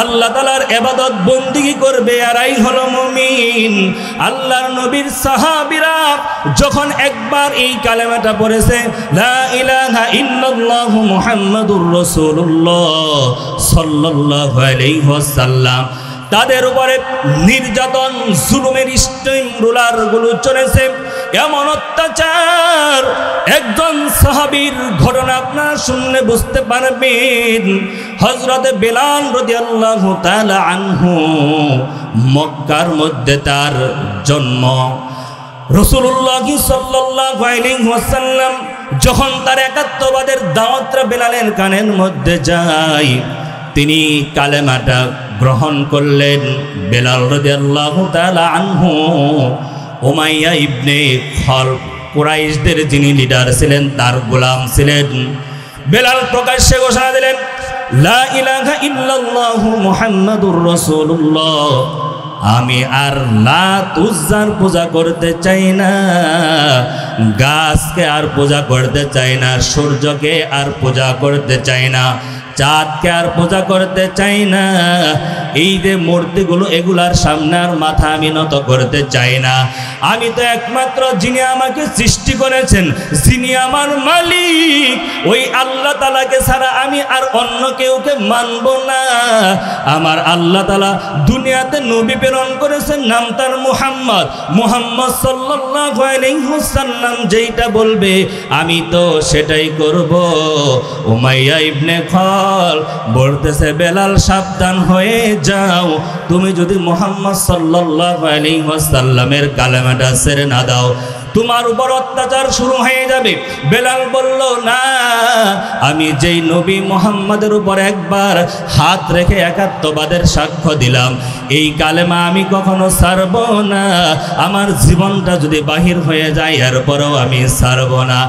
আল্লাহ তাআলার ইবাদত বন্দেগী করবে, এরাই হলো মুমিন। আল্লাহর নবীর সাহাবীরা যখন একবার এই কালেমাটা পড়েছে, লা ইলাহা ইল্লাল্লাহু মুহাম্মাদুর রাসূলুল্লাহ সাল্লাল্লাহু আলাইহি ওয়াসাল্লাম, তাদের উপরে নির্যাতন জুলুমের স্টিম রুলারগুলো চলেছে। এমন অত্যাচার, একজন সাহাবীর ঘটনা আপনারা শুনলে বুঝতে পারবেন। হযরতে বেলাল রাদিয়াল্লাহু তাআলা আনহু, মক্কার মধ্যে তার জন্ম। রাসূলুল্লাহ সাল্লাল্লাহু আলাইহি ওয়াসাল্লাম যখন তার একাত্মবাদের দাওয়াতটা বেলালের কানের মধ্যে যায়, তিনি কালেমাটা গ্রহণ করলেন। বেলাল রাদিয়াল্লাহু তাআলা আনহু উমাইয়া ইবনে খলফ, কুরাইশদের যিনি লিডার ছিলেন, তার গোলাম ছিলেন। বেলাল প্রকাশ্যে ঘোষণা দিলেন, লা ইলাহা ইল্লাল্লাহু মুহাম্মাদুর রাসূলুল্লাহ, আমি আর লাত উজ্জার পূজা করতে চাই না, গাছকে আর পূজা করতে চাই না, সূর্যকে আর পূজা করতে চাই না, চাঁদকে আর পূজা করতে চাই না, এই যে মূর্তিগুলো এগুলার সামনে আর মাথা আমি নত করতে চাই না। আমি তো একমাত্র যিনি আমাকে সৃষ্টি করেছেন, যিনি আমার মালিক, ওই আল্লাহ তাআলাকে ছাড়া আমি আর অন্য কেউকে মানব না। আমার আল্লাহ তাআলা দুনিয়াতে নবী প্রেরণ করেছেন, নাম তার মুহাম্মদ। মুহাম্মদ সাল্লাল্লাহু আলাইহি ওয়াসাল্লাম যেইটা বলবে আমি তো সেটাই করব। উমাইয়া ইবনে খলফ বলতেছে, বেলাল সাবধান হয়ে যাও, তুমি যদি মুহাম্মদ সাল্লাল্লাহু আলাইহি ওয়াসাল্লামের কালেমাটা ছেড়ে না দাও, তোমার উপর অত্যাচার শুরু হয়ে যাবে। বেলাল বলল, না, আমি যেই নবী মুহাম্মাদের উপর একবার হাত রেখে একাত্মবাদের সাক্ষ্য দিলাম, এই কালেমা আমি কখনো ছাড়ব না। আমার জীবনটা যদি বাহির হয়ে যায় এরপরেও আমি ছাড়ব না।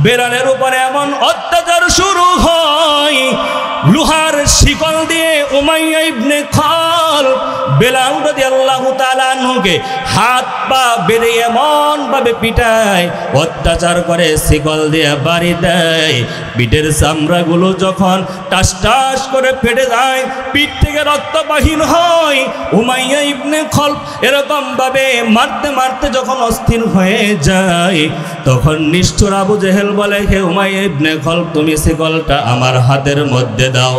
বেলালের উপরে এমন অত্যাচার শুরু হয়, লোহার শিকল দিয়ে উমাইয়া ইবনে খলফ বেলাল রাদিয়াল্লাহু তাআলা আনহুকে হাত পা বেঁধে এমন ভাবে পিটায়, অত্যাচার করে, শিকল দিয়ে বাড়ি দেয়। পিঠের চামড়াগুলো যখন টাস টাস করে ফেটে যায়, পিঠ থেকে রক্ত বাহির হয়। উমাইয়া ইবনে খলফ এরকম ভাবে মারতে মারতে যখন অস্থির হয়ে যায়, তখন নিষ্ঠুর আবু জেহেল বলে, হে উমাইয়া ইবনে খলফ, তুমি শিকলটা আমার হাতের মধ্যে দাও।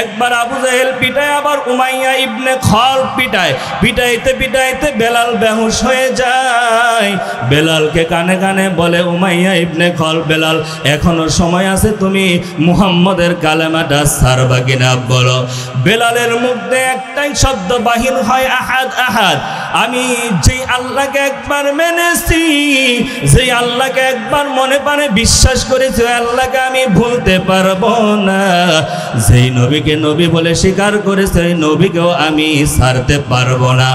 একবার আবু জেহেল পিটায়, আবার উমাইয়া ইবনে খলফ পিটায়। পিটাইতে পিটাইতে বেলাল বেহুশ হয়ে যায়। বেলালকে কানে কানে বলে উমাইয়া ইবনে খলফ, বেলাল এখনো সময় আছে, তুমি মুহাম্মদের কালেমাটা ছাড়বা কিনা বলো। বেলালের মুখ দিয়ে একটাই শব্দ বাহির হয়, আহাদ আহাদ। আমি যেই আল্লাহকে একবার মেনেছি, যেই আল্লাহকে একবার মনে প্রাণে বিশ্বাস করেছি, ওই আল্লাহকে আমি ভুলতে পারবো না। যেই নবীকে নবী বলে স্বীকার করেছে, ওই নবীকেও আমি ছাড়তে পারবো না।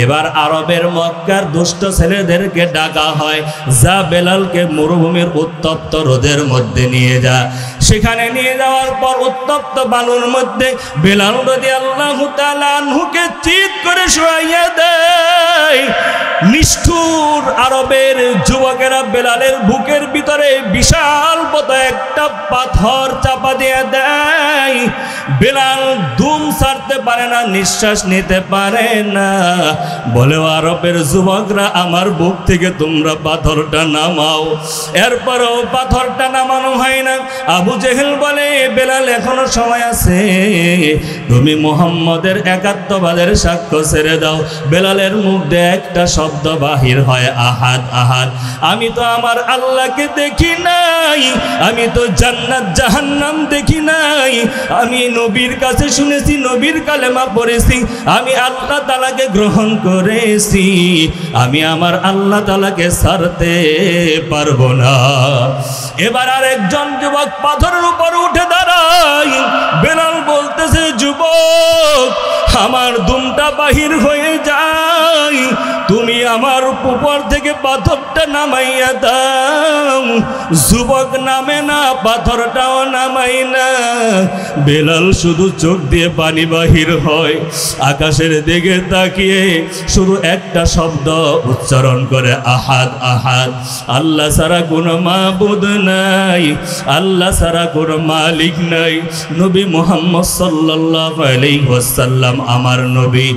এবার আরবের মক্কার দুষ্ট ছেলেদেরকে ডাকা হয়, যা বেলালকে মরুভূমির উত্তপ্ত রোদের মধ্যে নিয়ে যা। সেখানে নিয়ে যাওয়ার পর উত্তপ্ত বালুর মধ্যে বেলাল রাদিয়াল্লাহু তাআলা আনহুকে চিৎ করে শুয়াইয়া দেয়। নিষ্ঠুর আরবের যুবকেরা বেলালের বুকের ভিতরে বিশাল বড় একটা পাথর চাপা দিয়ে দেয়। বেলাল দুম ছাড়তে পারে না, নিঃশ্বাস নিতে পারে না। বলে, আরবের যুবকরা, আমার বুক থেকে তোমরা পাথরটা নামাও। এরপরও পাথরটা নামানো হয় না। আবু জেহেল বলে, বেলাল এখনো সময় আছে, তুমি মুহাম্মদের একাত্মবাদের সাক্ষ্য ছেড়ে দাও। বেলালের মুখ দিয়ে একটা শব্দ বাহির হয়, আহাদ আহাদ। আমি তো আমার আল্লাহকে দেখি নাই, আমি তো জান্নাত জাহান্নাম দেখি নাই, আমি নবীর কাছে শুনেছি, নবীর কালেমা পড়েছি, আমি আল্লাহ তাআলাকে গ্রহণ করেছি, আমি আমার আল্লাহ তাআলাকে ছাড়তে পারবো না। এবার আর একজন যুবক পাথরের উপর উঠে দাঁড়ায়। বেলাল বলতেছে, যুবক, আমার দুমটা বাহির হয়ে যায়, তুমি আমার উপর থেকে পাথরটা নামাইয়া দাও। যুবক নামে না, পাথরটাও নামাই না। বেলাল শুধু চোখ দিয়ে পানি বাহির হয়, আকাশের দিকে তাকিয়ে শুধু একটা শব্দ উচ্চারণ করে, আহাদ আহাদ। আল্লাহ ছাড়া কোনো মাবুদ নাই, আল্লাহ ছাড়া কোনো মালিক নাই। নবী মুহাম্মদ সাল্লাল্লাহু আলাইহি ওয়াসাল্লাম আমার নবী,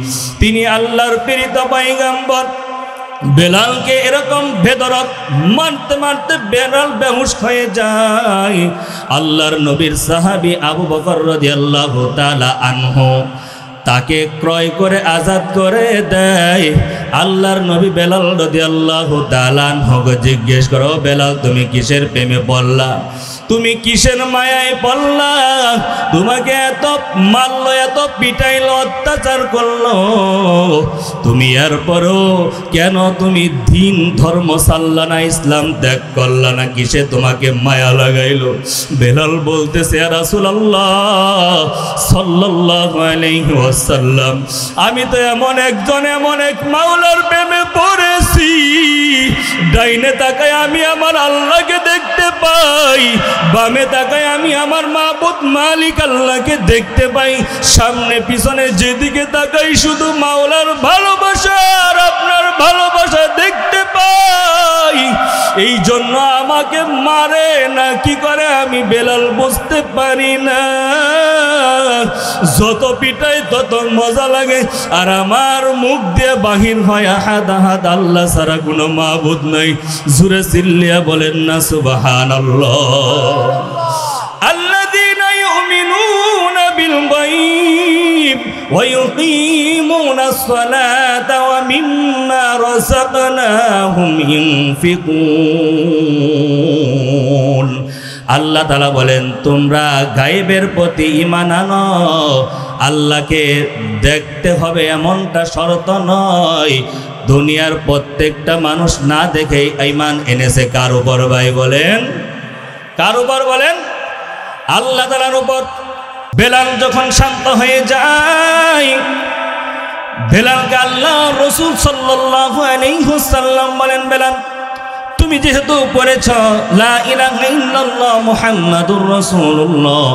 তিনি আল্লাহর প্রেরিত পয়গম্বর। বেলালকে এরকম বেদরক মারতে মারতে বেলাল বেহুশ হয়ে যায়। আল্লাহর নবীর সাহাবী আবু বকর রাদিয়াল্লাহু তাআলা আনহু তাকে ক্রয় করে আজাদ করে দেয়। আল্লাহর নবী বেলাল রাদিয়াল্লাহু তাআলা আনহুকে জিজ্ঞেস করো, বেলাল তুমি কিসের প্রেমে পড়লা, তুমি কিসের মায়ায় পড়লা, তোমাকে এত মারলো, এত পিটাইলো, অত্যাচার করলো, তুমি এরপরও কেন তুমি দিন ধর্ম ছাড়লা না, ইসলাম ত্যাগ করলা না, কিসে তোমাকে মায়া লাগাইলো? বেলাল বলতেছে, ইয়া রাসূলুল্লাহ সাল্লাল্লাহু আলাইহি ওয়াসাল্লাম, আমি তো এমন এক মাওলার প্রেমে পড়েছি, ডাইনে তাকায় আমি আমার আল্লাহকে দেখতে পাই, বামে তাকায় আমি আমার মাবুদ মালিক আল্লাহকে দেখতে পাই, সামনে পিছনে যেদিকে তাকাই শুধু মাওলার ভালোবাসা আর আপনার ভালোবাসা দেখতে পাই। এই জন্য আমাকে মারে না কি করে আমি বেলাল বুঝতে পারি না, যত পিটাই তত মজা লাগে, আর আমার মুখ দিয়ে বাহির হয় আহাদ আহাদ, আল্লাহ ছাড়া কোনো মাবুদ নাই। জোরে চিল্লিয়া বলেন না সুবহানাল্লাহ। আল্লাযীনা ইউমিনুনা বিল গায়ব ওয়া ইউকিমুনাস সালাতা ওয়া মিম্মা রাযাকনাহুম ইউনফিকুন। আল্লাহ তাআলা বলেন, তোমরা গায়েবের প্রতি ঈমান আনো, আল্লাহকে দেখতে হবে এমনটা শর্ত নয়। দুনিয়ার প্রত্যেকটা মানুষ না দেখেই ঈমান এনেছে কার উপর? ভাই বলেন, কার উপর বলেন? আল্লাহ তাআলার উপর। বেলাল যখন শান্ত হয়ে যায়, বেলালকে আল্লাহ রাসূল সাল্লাল্লাহু আলাইহি ওয়াসাল্লাম বলেন, বেলাল তুমি যেহেতু পড়েছ লা ইলাহা ইল্লাল্লাহ মুহাম্মাদুর রাসূলুল্লাহ,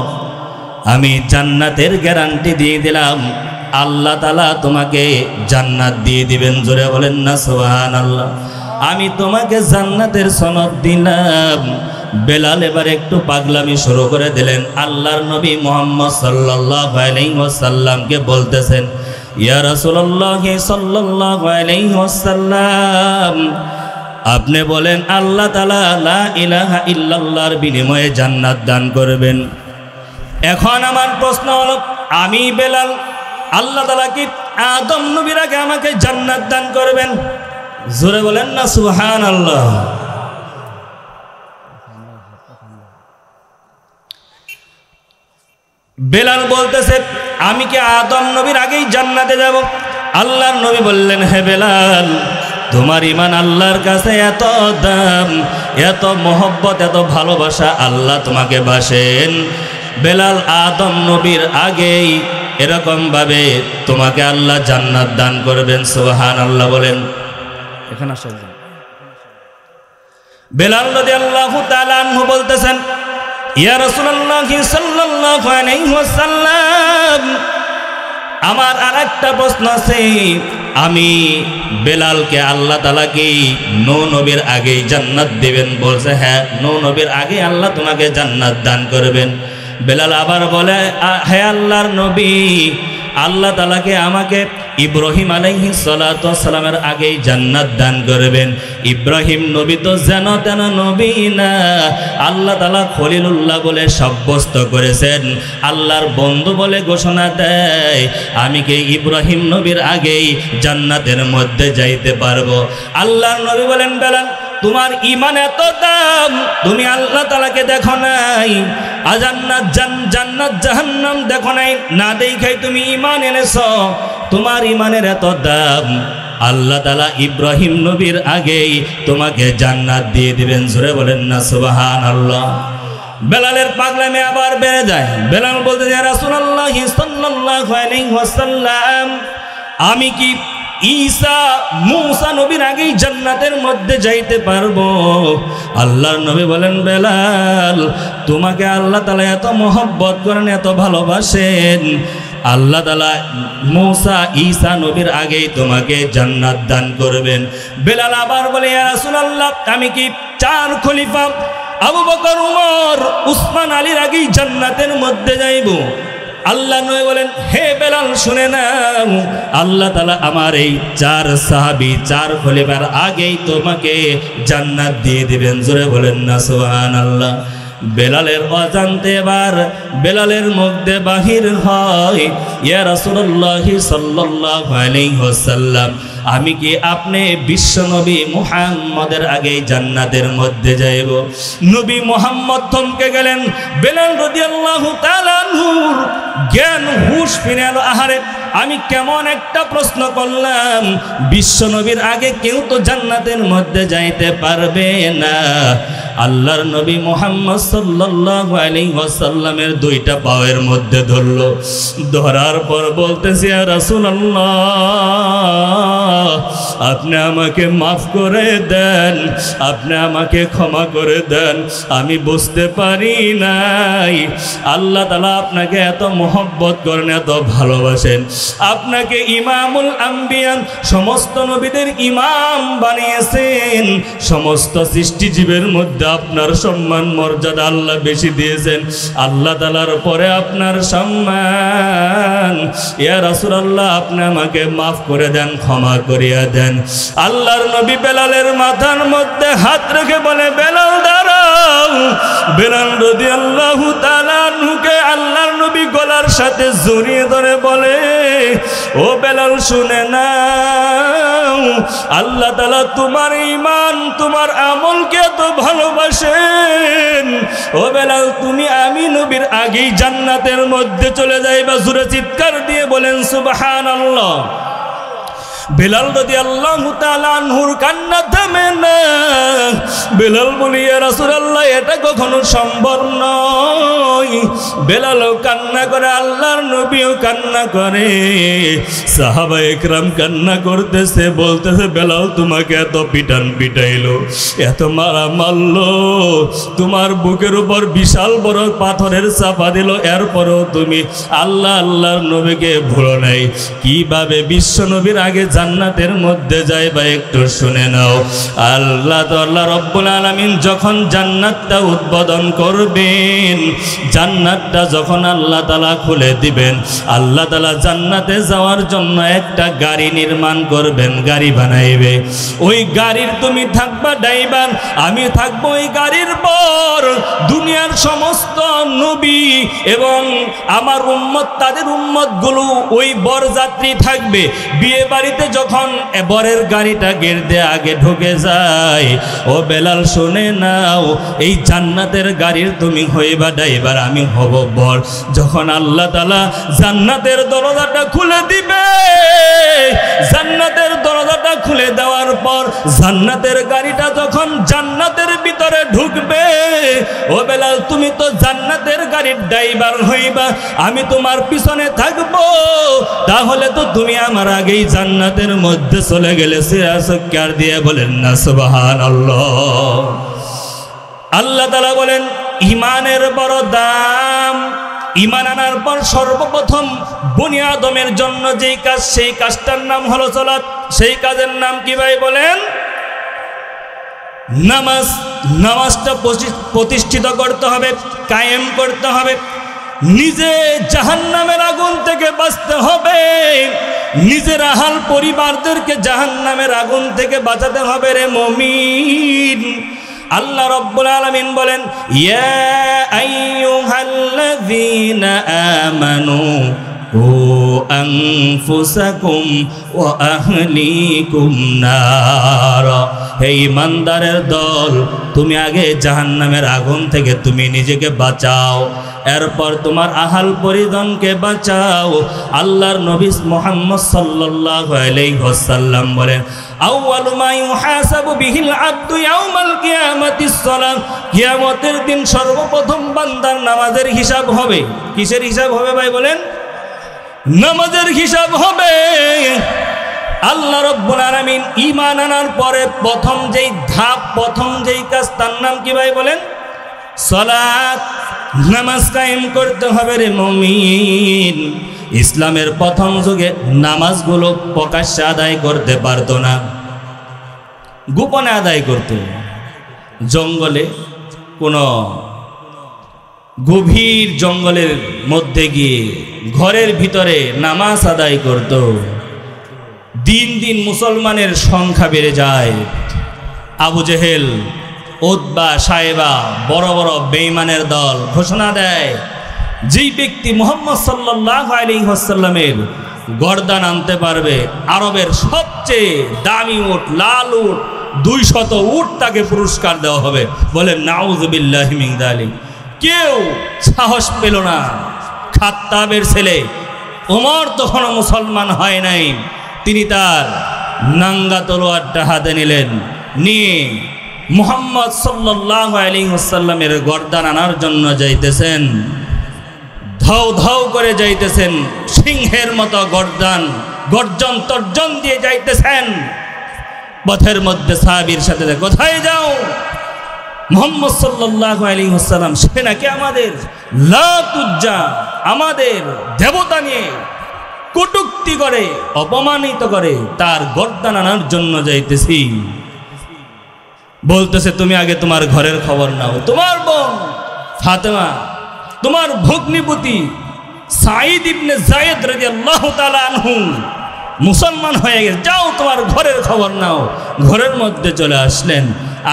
আমি জান্নাতের গ্যারান্টি দিয়ে দিলাম, আল্লাহ তাআলা তোমাকে জান্নাত দিয়ে দিবেন। জোরে বলেন না সুবহানাল্লাহ। আমি তোমাকে জান্নাতের সনদ দিলাম। বেলাল এবার একটু পাগলামি শুরু করে দিলেন। আল্লাহর নবী মুহাম্মদ সাল্লাল্লাহু আলাইহি ওয়াসাল্লামকে বলতেছেন, ইয়া রাসূলুল্লাহ সাল্লাল্লাহু আলাইহি ওয়াসাল্লাম, আপনি বলেন আল্লাহ তাআলা লা ইলাহা ইল্লাল্লাহর বিনিময়ে জান্নাত দান করবেন। এখন আমার প্রশ্ন হলো, আমি বেলাল, আল্লাহ তাআলা কি আদম নবীর আগে আমাকে জান্নাত দান করবেন? জোরে বলেন না সুবহানাল্লাহ। বেলাল বলতেছে, আমি কি আদম নবীর আগেই জান্নাতে যাব? আল্লাহর নবী বললেন, হে বেলাল, তোমার ঈমান আল্লাহর কাছে এত দাম, এত মহব্বত, এত ভালোবাসা, আল্লাহ তোমাকে বাসেন। বেলাল, আদম নবীর আগেই এরকম ভাবে তোমাকে আল্লাহ জান্নাত দান করবেন। সুবহানাল্লাহ বলেন। এখানে আসেন। বেলাল রাদিয়াল্লাহু তাআলা আনহু বলতেছেন, ইয়া রাসূলুল্লাহ সাল্লাল্লাহু আলাইহি ওয়াসাল্লাম, আমার আরেকটা প্রশ্ন আছে, আমি বেলালকে আল্লাহ তাআলা কি নূহ নবীর আগেই জান্নাত দিবেন? বলছে, হ্যাঁ, নূহ নবীর আগে আল্লাহ তোমাকে জান্নাত দান করবেন। বেলাল আবার বলে, হে আল্লাহর নবী, আল্লাহ তাআলাকে আমাকে ইব্রাহিম আলাইহিস সালাতু ওয়াস সালামের আগেই জান্নাত দান করবেন। ইব্রাহিম নবী তো যেন তেন নবী না, আল্লাহ তাআলা খলিলুল্লাহ বলে সাব্যস্ত করেছেন, আল্লাহর বন্ধু বলে ঘোষণা দেয়, আমি কি ইব্রাহিম নবীর আগেই জান্নাতের মধ্যে যাইতে পারবো? আল্লাহর নবী বলেন, বেলাল, তোমার ঈমান এত দাম, তুমি আল্লাহ তাআলাকে দেখো নাই, জান্নাত জাহান্নাম দেখো নাই, না দেখাই তুমি ঈমান এনেছো, তোমার ঈমানের এত দাম, আল্লাহ তাআলা ইব্রাহিম নবীর আগেই তোমাকে জান্নাত দিয়ে দিবেন। জোরে বলেন না সুবহানাল্লাহ। বেলালের পাগলামি আবার বেড়ে যায়। বেলাল বলতে, ইয়া রাসূলুল্লাহ সাল্লাল্লাহু আলাইহি ওয়াসাল্লাম, আমি কি ঈসা মূসা নবীর আগেই জান্নাতের মধ্যে যাইতে পারবো? আল্লাহর নবী বলেন, বেলাল, তোমাকে আল্লাহ তাআলা এত মহব্বত করেন, এত ভালোবাসেন, আল্লাহ তাআলা মূসা ঈসা নবীর আগেই তোমাকে জান্নাত দান করবেন। বেলাল আবার বলে, ইয়া রাসূলুল্লাহ, আমি কি চার খলিফা আবু বকর, উমর, উসমান, আলীর আগেই জান্নাতের মধ্যে যাইব? আল্লাহ নবী বলেন, হে বেলাল, শুনে নাও, আল্লাহ তাআলা আমার এই চার সাহাবী, চার খলিফার আগেই তোমাকে জান্নাত দিয়ে দিবেন। জোরে বলেন না সুবহানাল্লাহ। বেলালের অজান্তে এবার বেলালের মধ্যে বাহির হয়, ইয়া রাসূলুল্লাহ সাল্লাল্লাহু আলাইহি ওয়াসাল্লাম, আমি কি আপনি বিশ্বনবী মুহাম্মদের আগে জান্নাতের মধ্যে যাইব? নবী মুহাম্মদ থমকে গেলেন। বেলাল রাদিয়াল্লাহু তাআলা আনহুর জ্ঞান হুঁশ ফিরে এলো। আহারে, আমি কেমন একটা প্রশ্ন করলাম, বিশ্বনবীর আগে কেউ তো জান্নাতের মধ্যে যাইতে পারবে না। আল্লাহর নবী মুহাম্মদ সাল্লাল্লাহু আলাইহি ওয়াসাল্লামের দুইটা পায়ের মধ্যে ধরলো। ধরার পর বলতেছে, ইয়া রাসূলুল্লাহ, আপনি আমাকে মাফ করে দেন, আপনি আমাকে ক্ষমা করে দেন, আমি বুঝতে পারি নাই আল্লাহ তাআলা আপনাকে এত মহব্বত করেন, এত ভালোবাসেন। আপনাকে ইমামুল আম্বিয়া, সমস্ত নবীদের ইমাম বানিয়েছেন। সমস্ত সৃষ্টিজীবের মধ্যে আপনার সম্মান মর্যাদা আল্লাহ বেশি দিয়েছেন। আল্লাহ তাআলার পরে আপনার সম্মান। ইয়া রাসূলুল্লাহ, আপনি আমাকে মাফ করে দেন, ক্ষমা করিয়া দেন। আল্লাহর নবী বেলালের মাথার মধ্যে হাত রেখে বলে, বেলাল দাঁড়াও। বেলাল রাদিয়াল্লাহু তাআলা আনহুকে আল্লাহর নবী গলার সাথে জড়িয়ে ধরে বলে, ও বেলাল, শুনে নাও, আল্লাহ তাআলা তোমার ঈমান, তোমার আমলকে এত ভালোবাসেন। ও বেলাল, তুমি আমি নবীর আগেই জান্নাতের মধ্যে চলে যাইবা। জোরে চিৎকার দিয়ে বলেন সুবহানাল্লাহ। বেলাল রাদিয়াল্লাহু তাআলা আনহুর কান্না থামে না। বেলাল বলে, ইয়া রাসূলুল্লাহ, এটা কখনো সম্ভব নয়। বেলালও কান্না করে, আল্লাহর নবীও কান্না করে, সাহাবায়ে কেরাম কান্না করতেছে, বলতেছে, বেলাল, তোমাকে এত পিটান পিটাইলো, এত মারা মারলো, তোমার বুকের উপর বিশাল বড় পাথরের চাপা দিল, এরপরও তুমি আল্লাহর নবীকে ভুলো নাই। কিভাবে বিশ্ব নবীর আগে জান্নাতের মধ্যে যাইবা একটু শুনে নাও। আল্লাহ রব্বুল আলামিন যখন জান্নাতটা উদ্বোধন করবেন, জান্নাতটা যখন আল্লাহ তাআলা খুলে দিবেন, আল্লাহ তাআলা জান্নাতে যাওয়ার জন্য একটা গাড়ি নির্মাণ করবেন, গাড়ি বানাইবে। ওই গাড়ির তুমি থাকবা ড্রাইভার, আমি থাকবো ওই গাড়ির পর। দুনিয়ার সমস্ত নবী এবং আমার উম্মত, তাদের উম্মতগুলো ওই বরযাত্রী থাকবে। বিয়ে বাড়িতে যখন বরের গাড়িটা গেট দিয়ে আগে ঢুকে যায়, ও বেলাল, শুনে নাও, এই জান্নাতের গাড়ির তুমি হইবা ড্রাইভার, আমি হব বর। যখন আল্লাহ তাআলা জান্নাতের দরজাটা খুলে দিবে, জান্নাতের দরজাটা খুলে দেওয়ার পর জান্নাতের গাড়িটা যখন জান্নাতের ভিতরে ঢুকবে, ও বেলাল, তুমি তো জান্নাতের গাড়ির ড্রাইভার হইবা, আমি তোমার পিছনে থাকবো। তাহলে তো তুমি আমার আগেই জান্নাতের মধ্যে চলে গেলে। চিৎকার দিয়ে বলেন না সুবহানাল্লাহ। আল্লাহ তাআলা বলেন, ঈমানের বড় দাম। ঈমান আনার পর সর্বপ্রথম বনি আদমের জন্য যেই কাজ, সেই কাজটার নাম হলো সালাত। সেই কাজের নাম কি ভাই বলেন? নামাজ। নামাজটা প্রতিষ্ঠিত করতে হবে, কায়েম করতে হবে। নিজে জাহান্নামের আগুন থেকে বাঁচতে হবে, নিজের আহাল পরিবারদেরকে জাহান্নামের আগুন থেকে বাঁচাতে হবে রে মুমিন। আল্লাহ রাব্বুল আলামিন বলেন, ইয়া আইয়ুহাল্লাযীনা আমানু ও আনফুসাকুম ওয়া আহলিকুম নার। হে ঈমানদারের দল, তুমি আগে জাহান্নামের আগুন থেকে তুমি নিজেকে বাঁচাও, এরপর তোমার আহাল পরিজনকে বাঁচাও। আল্লাহর নবী মুহাম্মদ সাল্লাল্লাহু আলাইহি ওয়াসাল্লাম বলেন, আউয়ালু মা ইউহাসাবু বিহিল আবদু ইয়াউমাল কিয়ামাতিস সালাত। কিয়ামতের দিন সর্বপ্রথম বান্দার নামাজের হিসাব হবে। কিসের হিসাব হবে ভাই বলেন? নামাজের হিসাব হবে। আল্লাহ রাব্বুল আলামিন ঈমান আনার পরে প্রথম যেই ধাপ, প্রথম যেই কাজ, তার নাম কি ভাই বলেন? সালাত। নামাজ কায়েম করতে হবে রে মুমিন। ইসলামের প্রথম যুগে নামাজগুলো প্রকাশ্যে আদায় করতে পারতো না, গোপনে আদায় করত। জঙ্গলে, কোনো গভীর জঙ্গলের মধ্যে গিয়ে ঘরের ভিতরে নামাজ আদায় করত। দিন দিন মুসলমানের সংখ্যা বেড়ে যায়। আবু জেহেল উতবা সাইবা বড় বড় বেঈমানের দল ঘোষণা দেয়, যেই ব্যক্তি মুহাম্মদ সাল্লাল্লাহু আলাইহি ওয়াসাল্লামের গর্দান আনতে পারবে, আরবের সবচেয়ে দামি উট, লাল উট 200 উট তাকে পুরস্কার দেওয়া হবে। বলেন নাউযুবিল্লাহি মিন যালিক। কেউ সাহস পেল না। খাত্তাবের ছেলে ওমর তখনও মুসলমান হয় নাই। তিনি তার নাঙ্গা তলোয়ারটা হাতে নিলেন, নিয়ে মুহাম্মদ সাল্লাল্লাহু আলাইহি ওয়াসাল্লামের গর্দান আনার জন্য যাইতেছেন। ধাও ধাও করে যাইতেছেন, সিংহের মতো গর্জন তর্জন দিয়ে যাইতেছেন। পথের মধ্যে সাহাবীর সাথে কোথায় যাও? মুহাম্মদ সাল্লাল্লাহু আলাইহি ওয়াসাল্লাম সে নাকি আমাদের লাতুজ্জা, আমাদের দেবতা নিয়ে কটূক্তি করে, অপমানিত করে, তার গর্দান আনার জন্য যাইতেছি। বলতেছে তুমি আগে তোমার ঘরের খবর নাও। তোমার বোন ফাতেমা, তোমার ভগ্নিপতি সাঈদ ইবনে যায়েদ রাদিয়াল্লাহু তাআলা আনহু মুসলমান হয়ে গেছে, যাও তোমার ঘরের খবর নাও। ঘরের মধ্যে চলে আসলেন।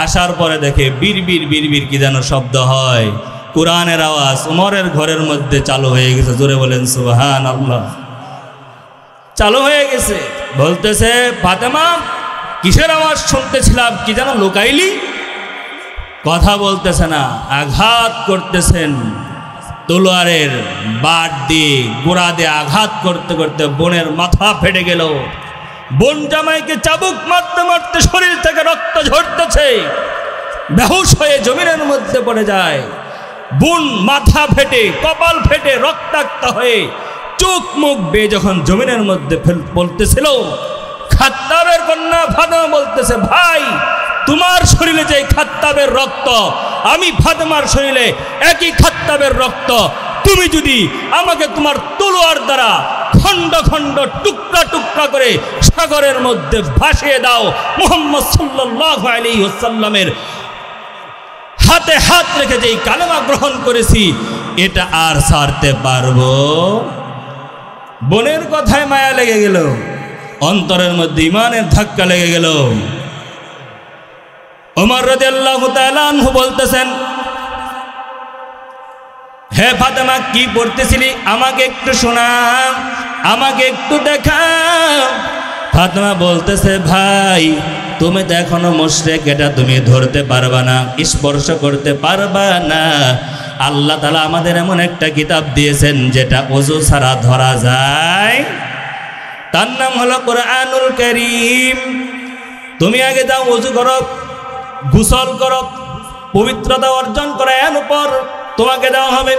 আসার পরে দেখে বিড়বিড় বিড়বিড় কি যেন শব্দ হয়, কোরআনের আওয়াজ ওমরের ঘরের মধ্যে চালু হয়ে গেছে। জোরে বলেন সুবহানাল্লাহ। চালু হয়ে গেছে। বলতেছে ফাতেমা, কিসের আওয়াজ শুনতেছিলাম? কি যেন লুকাইলি? কথা বলতেছে না, আঘাত করতেছেন তলোয়ারের বাট দিয়ে, গোড়া দিয়ে আঘাত করতে করতে বোনের মাথা ফেটে গেল। বোন জামাইকে চাবুক মারতে মারতে শরীর থেকে রক্ত ঝরতেছে, বেহুশ হয়ে জমিনের মধ্যে পড়ে যায়। বোন মাথা ফেটে, কপাল ফেটে, রক্তাক্ত হয়ে চোখ মুখ বেয়ে যখন জমিনের মধ্যে পড়তেছিল, খাত্তাবের কন্যা ফাতেমা বলতেছে, ভাই তোমার শরীরে যে খাত্তাবের রক্ত, আমি ফাতেমার শরীরে একই খাত্তাবের রক্ত। তুমি যদি আমাকে তোমার তলোয়ার দ্বারা খণ্ড খণ্ড টুকরা টুকরা করে সাগরের মধ্যে ভাসিয়ে দাও, মুহাম্মদ সাল্লাল্লাহু আলাইহি ওয়াসাল্লামের হাতে হাত রেখে যেই কালেমা গ্রহণ করেছি, এটা আর ছাড়তে পারবো? বোনের কথায় মায়া লেগে গেল, অন্তরের মধ্যে ঈমানের ধাক্কা লেগে গেল। ওমর রাদিয়াল্লাহু তাআলা আনহু বলতেছেন, হে ফাতেমা, কি পড়তেছিলি? আমাকে একটু শোনা, আমাকে একটু দেখা। ফাতেমা বলতেছে, ভাই তুমি তো এখনো মুশরিক, এটা তুমি ধরতে পারবা না, স্পর্শ করতে পারবা না। আল্লাহ তাআলা আমাদের এমন একটা কিতাব দিয়েছেন যেটা ওযু ছাড়া ধরা যায়, তার নাম হলো কোরআনুল কারীম। তুমি আগে যাও, ওযু করো, গোসল করো, পবিত্রতা অর্জন করো, এর উপর তোমাকে দেওয়া হবে।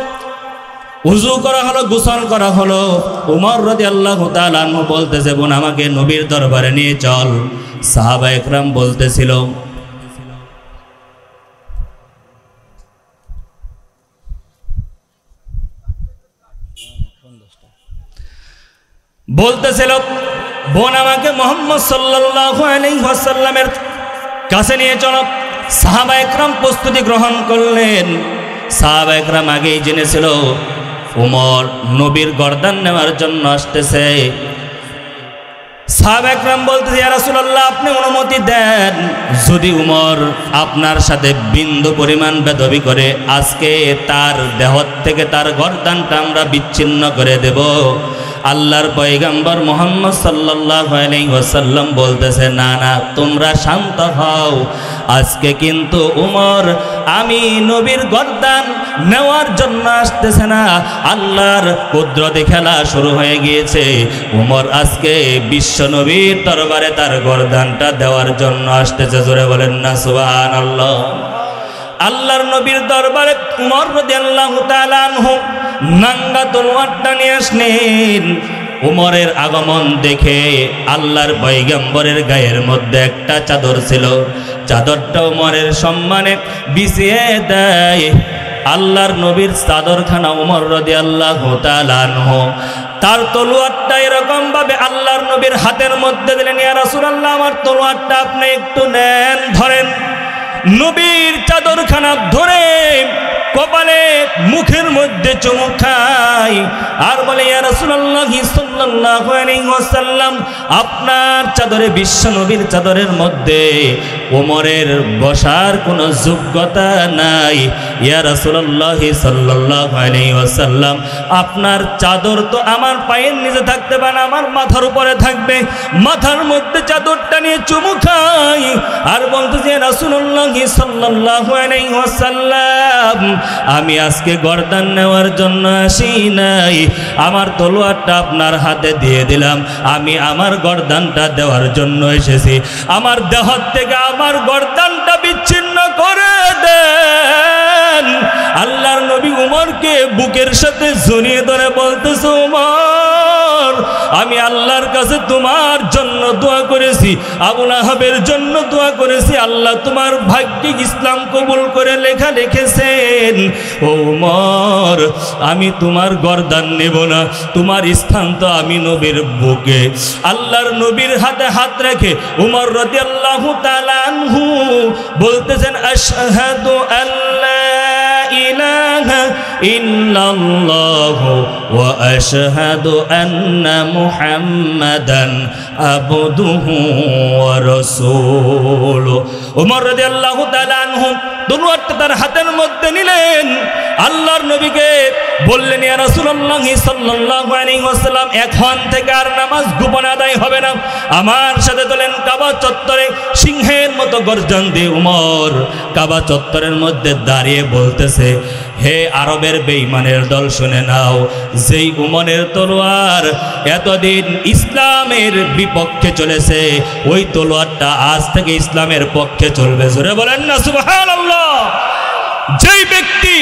ওযু করা হলো, গোসল করা হলো। ওমর রাদিয়াল্লাহু তাআলা আনহু বলতেছে, বোন আমাকে নবীর দরবারে নিয়ে চল। সাহাবা একরাম বলতেছিল, বোন আমাকে মুহাম্মদ সাল্লাল্লাহু আলাইহি ওয়াসাল্লামের কাছে নিয়ে চলো। সাহাবা একরাম প্রস্তুতি গ্রহণ করলেন। সাহাবা একরাম আগেই জেনেছিল ওমর নবীর গর্দান নেওয়ার জন্য আসতেছে। সাহাবা একরাম বলতেছে, ইয়া রাসূলুল্লাহ, আপনি অনুমতি দেন, যদি উমর আপনার সাথে বিন্দু পরিমাণ বেদবি করে, আজকে তার দেহ থেকে তার গর্দানটা আমরা বিচ্ছিন্ন করে দেব। আল্লাহর পয়গম্বর মুহাম্মদ সাল্লাল্লাহু আলাইহি ওয়াসাল্লাম বলতেছে, না না, তোমরা শান্ত হও। আজকে কিন্তু উমর আমি নবীর গর্দান নেওয়ার জন্য আসতেছে না, আল্লাহর কুদরতে খেলা শুরু হয়ে গিয়েছে। উমর আজকে বিশ্ব নবীর দরবারে তার গর্দানটা দেওয়ার জন্য আসতেছে। জোরে বলেন না সুবহানাল্লাহ। আল্লাহর নবীর দরবারে উমর রাদিয়াল্লাহু তাআলা আনহু নাঙ্গা তলোয়ারটা নিয়ে আসলেন। উমরের আগমন দেখে আল্লাহর পয়গম্বরের গায়ের মধ্যে একটা চাদর ছিল, চাদরটা উমরের সম্মানে বিছিয়ে দেয়। আল্লাহর নবীর চাদরখানা উমর রাদিয়াল্লাহু তাআলা আনহু তার তলোয়ারটা এরকম ভাবে আল্লাহর নবীর হাতের মধ্যে দিলেন। ইয়া রাসূলুল্লাহ, আমার তলোয়ারটা আপনি একটু নেন, ধরেন। নবীর চাদরখানা ধরে কপালে মুখের মধ্যে চুমু খায় আর বলে, ইয়া রাসূলুল্লাহ সাল্লাল্লাহু আলাইহি ওয়াসাল্লাম, আপনার চাদরে, বিশ্ব নবীর চাদরের মধ্যে ওমরের বসার কোনো যোগ্যতা নাই। ইয়া রাসূলুল্লাহ সাল্লাল্লাহু আলাইহি ওয়াসাল্লাম, আপনার চাদর তো আমার পায়ের নিচে থাকতে পারে না, আমার মাথার উপরে থাকবে। মাথার মধ্যে চাদরটা নিয়ে চুমু খাই আর বলতেছে, ইয়া রাসূলুল্লাহ সাল্লাল্লাহু আলাইহি ওয়াসাল্লাম, আমি আজকে গর্দান নেওয়ার জন্য আসি নাই, আমার তলোয়ারটা আপনার হাতে দিয়ে দিলাম, আমি আমার গর্দানটা দেওয়ার জন্য এসেছি। আমার দেহ থেকে আমার গর্দানটা বিচ্ছিন্ন করে দেন। আল্লাহর নবী উমরকে বুকের সাথে জড়িয়ে ধরে বলতেছে, উমর, আমি আল্লাহর কাছে তোমার জন্য দোয়া করেছি, আবু লাহাবের জন্য দোয়া করেছি, আল্লাহ তোমার ভাগ্যে ইসলাম কবুল করে লেখা লিখেছেন। ও উমর, আমি তোমার গর্দান নেব না, তোমার স্থান তো আমি নবীর বুকে। আল্লাহর নবীর হাতে হাত রেখে উমর রাদিয়াল্লাহু তাআলা আনহু বলতেছেন, আশহাদু আল্লা ইলাহা ইল্লাল্লাহু ওয়া আশহাদু আন্না মুহাম্মাদান আবদুহু ওয়া রাসূলুহু। উমর রাদিয়াল্লাহু তাআলা আনহু তলোয়ারটা তার হাতের মধ্যে নিলেন, আল্লাহর নবীকে বললেন, ইয়া রাসূলুল্লাহ সাল্লাল্লাহু আলাইহি ওয়াসাল্লাম, এখন থেকে আর নামাজ গোপনে আদায় হবে না, আমার সাথে চলেন কাবা চত্বরে। সিংহের মতো গর্জন দিয়ে উমর কাবা চত্বরের মধ্যে দাঁড়িয়ে বলতেছে, হে আরবের বেঈমানের দল, শুনে নাও, যেই উমরের তলোয়ার এতদিন ইসলামের বিপক্ষে চলেছে, ওই তলোয়ারটা আজ থেকে ইসলামের পক্ষে চলবে। জোরে বলেন না সুবহানাল্লাহ। যেই ব্যক্তি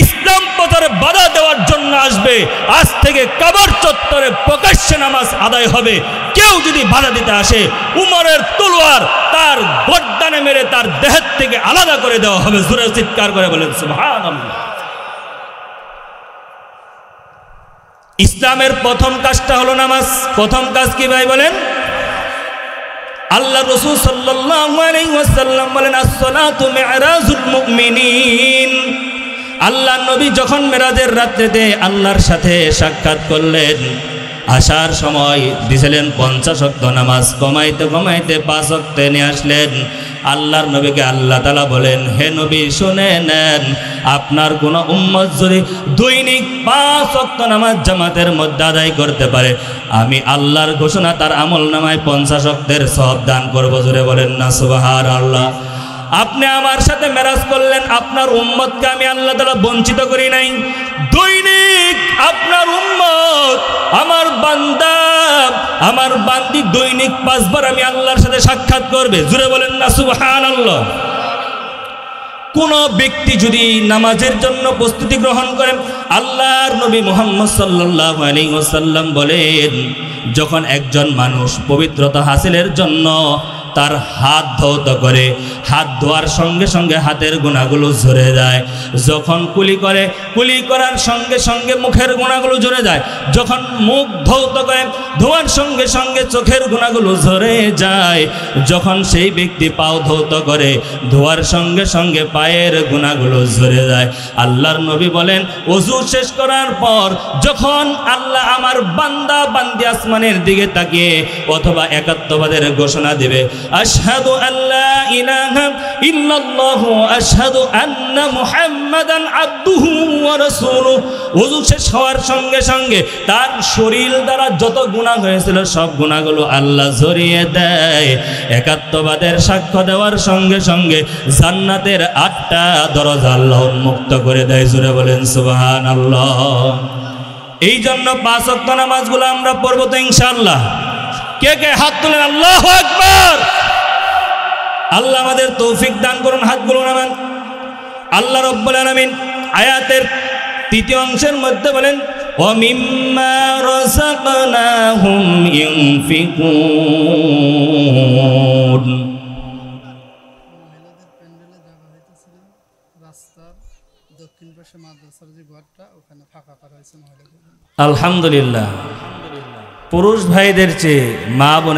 ইসলাম প্রচারে বাধা দেওয়ার জন্য আসবে, আজ থেকে কাবার চত্বরে প্রকাশ্যে নামাজ আদায় হবে। কেউ যদি বাধা দিতে আসে, উমরের তলোয়ার তার গর্দানে মেরে তার দেহের থেকে আলাদা করে দেওয়া হবে। জোরে চিৎকার করে বলেন সুবহানাল্লাহ। ইসলামের প্রথম কাজটা হলো নামাজ। প্রথম কাজ কি ভাই বলেন? আল্লাহ রাসূল সাল্লাল্লাহু আলাইহি ওয়াসাল্লাম বলেন, আস-সালাতু মি'রাজুল মুমিনিন। আল্লাহ নবী যখন মেরাজের রাত্রিতে আল্লাহর সাথে সাক্ষাৎ করলেন, আসার সময় দিছিলেন 50 ওয়াক্ত নামাজ, কমাইতে কমাইতে 5 ওয়াক্তে নিয়ে আসলেন। আল্লাহর নবীকে আল্লাহ তাআলা বলেন, হে নবী শুনে নেন, আপনার কোন উম্মত যদি দৈনিক 5 ওয়াক্ত নামাজ জামাতের মধ্যে আদায় করতে পারে, আমি আল্লাহর ঘোষণা তার আমল নামায় 50 ওয়াক্তের সওয়াব দান করব। জোরে বলেন না সুবহানাল্লাহ। আপনি আমার সাথে মেরাজ করলেন, আপনার উম্মতকে আমি আল্লাহ তাআলা বঞ্চিত করি নাই। দৈনিক আপনার উম্মত, আমার বান্দা, আমার বান্দি দৈনিক 5 বার আমি আল্লাহর সাথে সাক্ষাৎ করবে। জোরে বলেন না সুবহানাল্লাহ। কোন ব্যক্তি যদি নামাজের জন্য প্রস্তুতি গ্রহণ করেন, আল্লাহর নবী মুহাম্মদ সাল্লাল্লাহু আলাইহি ওয়াসাল্লাম বলেন, যখন একজন মানুষ পবিত্রতা হাসিলের জন্য তার হাত ধৌত করে, হাত ধোয়ার সঙ্গে সঙ্গে হাতের গুনাহগুলো ঝরে যায়। যখন কুলি করে, কুলি করার সঙ্গে সঙ্গে মুখের গুনাহগুলো ঝরে যায়। যখন মুখ ধৌত করে, ধোয়ার সঙ্গে সঙ্গে চোখের গুনাহগুলো ঝরে যায়। যখন সেই ব্যক্তি পাও ধৌত করে, ধোয়ার সঙ্গে সঙ্গে পায়ের গুনাহগুলো ঝরে যায়। আল্লাহর নবী বলেন, ওযু শেষ করার পর যখন আল্লাহ আমার বান্দা বান্দি আসমানের দিকে তাকিয়ে অথবা একাত্মবাদের ঘোষণা দেবে, আশহাদু আল্লা ইলাহা ইল্লাল্লাহু আশহাদু আন্না মুহাম্মাদান আবদুহু ওয়া রাসূলুহু, ওযু শেষ হওয়ার সঙ্গে সঙ্গে তার শরীর দ্বারা যত গুনাহ হয়েছিল সব গুনাহগুলো আল্লাহ ঝরিয়ে দেয়। একাত্মবাদের সাক্ষ্য দেওয়ার সঙ্গে সঙ্গে জান্নাতের 8টা দরজা আল্লাহ উন্মুক্ত করে দেয়। জোরে বলেন সুবহানাল্লাহ। এই জন্য 5 ওয়াক্ত নামাজগুলো আমরা পড়ব তো ইনশাআল্লাহ। কে কে হাত তুলেন? আল্লাহু আকবার। আল্লাহ আমাদের তৌফিক দান করুন। হাতগুলো নামান। আল্লাহ রাব্বুল আলামিন আয়াতের 3য় অংশের মধ্যে বলেন, ওয়া মিম্মা রাযাকনাহুম ইউনফিকুন।
মহিলাদের প্যান্ডেলে জায়গা হইতেছিল, রাস্তার দক্ষিণ পাশে মাদ্রাসার যে ঘরটা, ওখানে ফাঁকা করা হয়েছে মহিলাদের।
আলহামদুলিল্লাহ। পুরুষ ভাইদের চেয়ে মা বোনের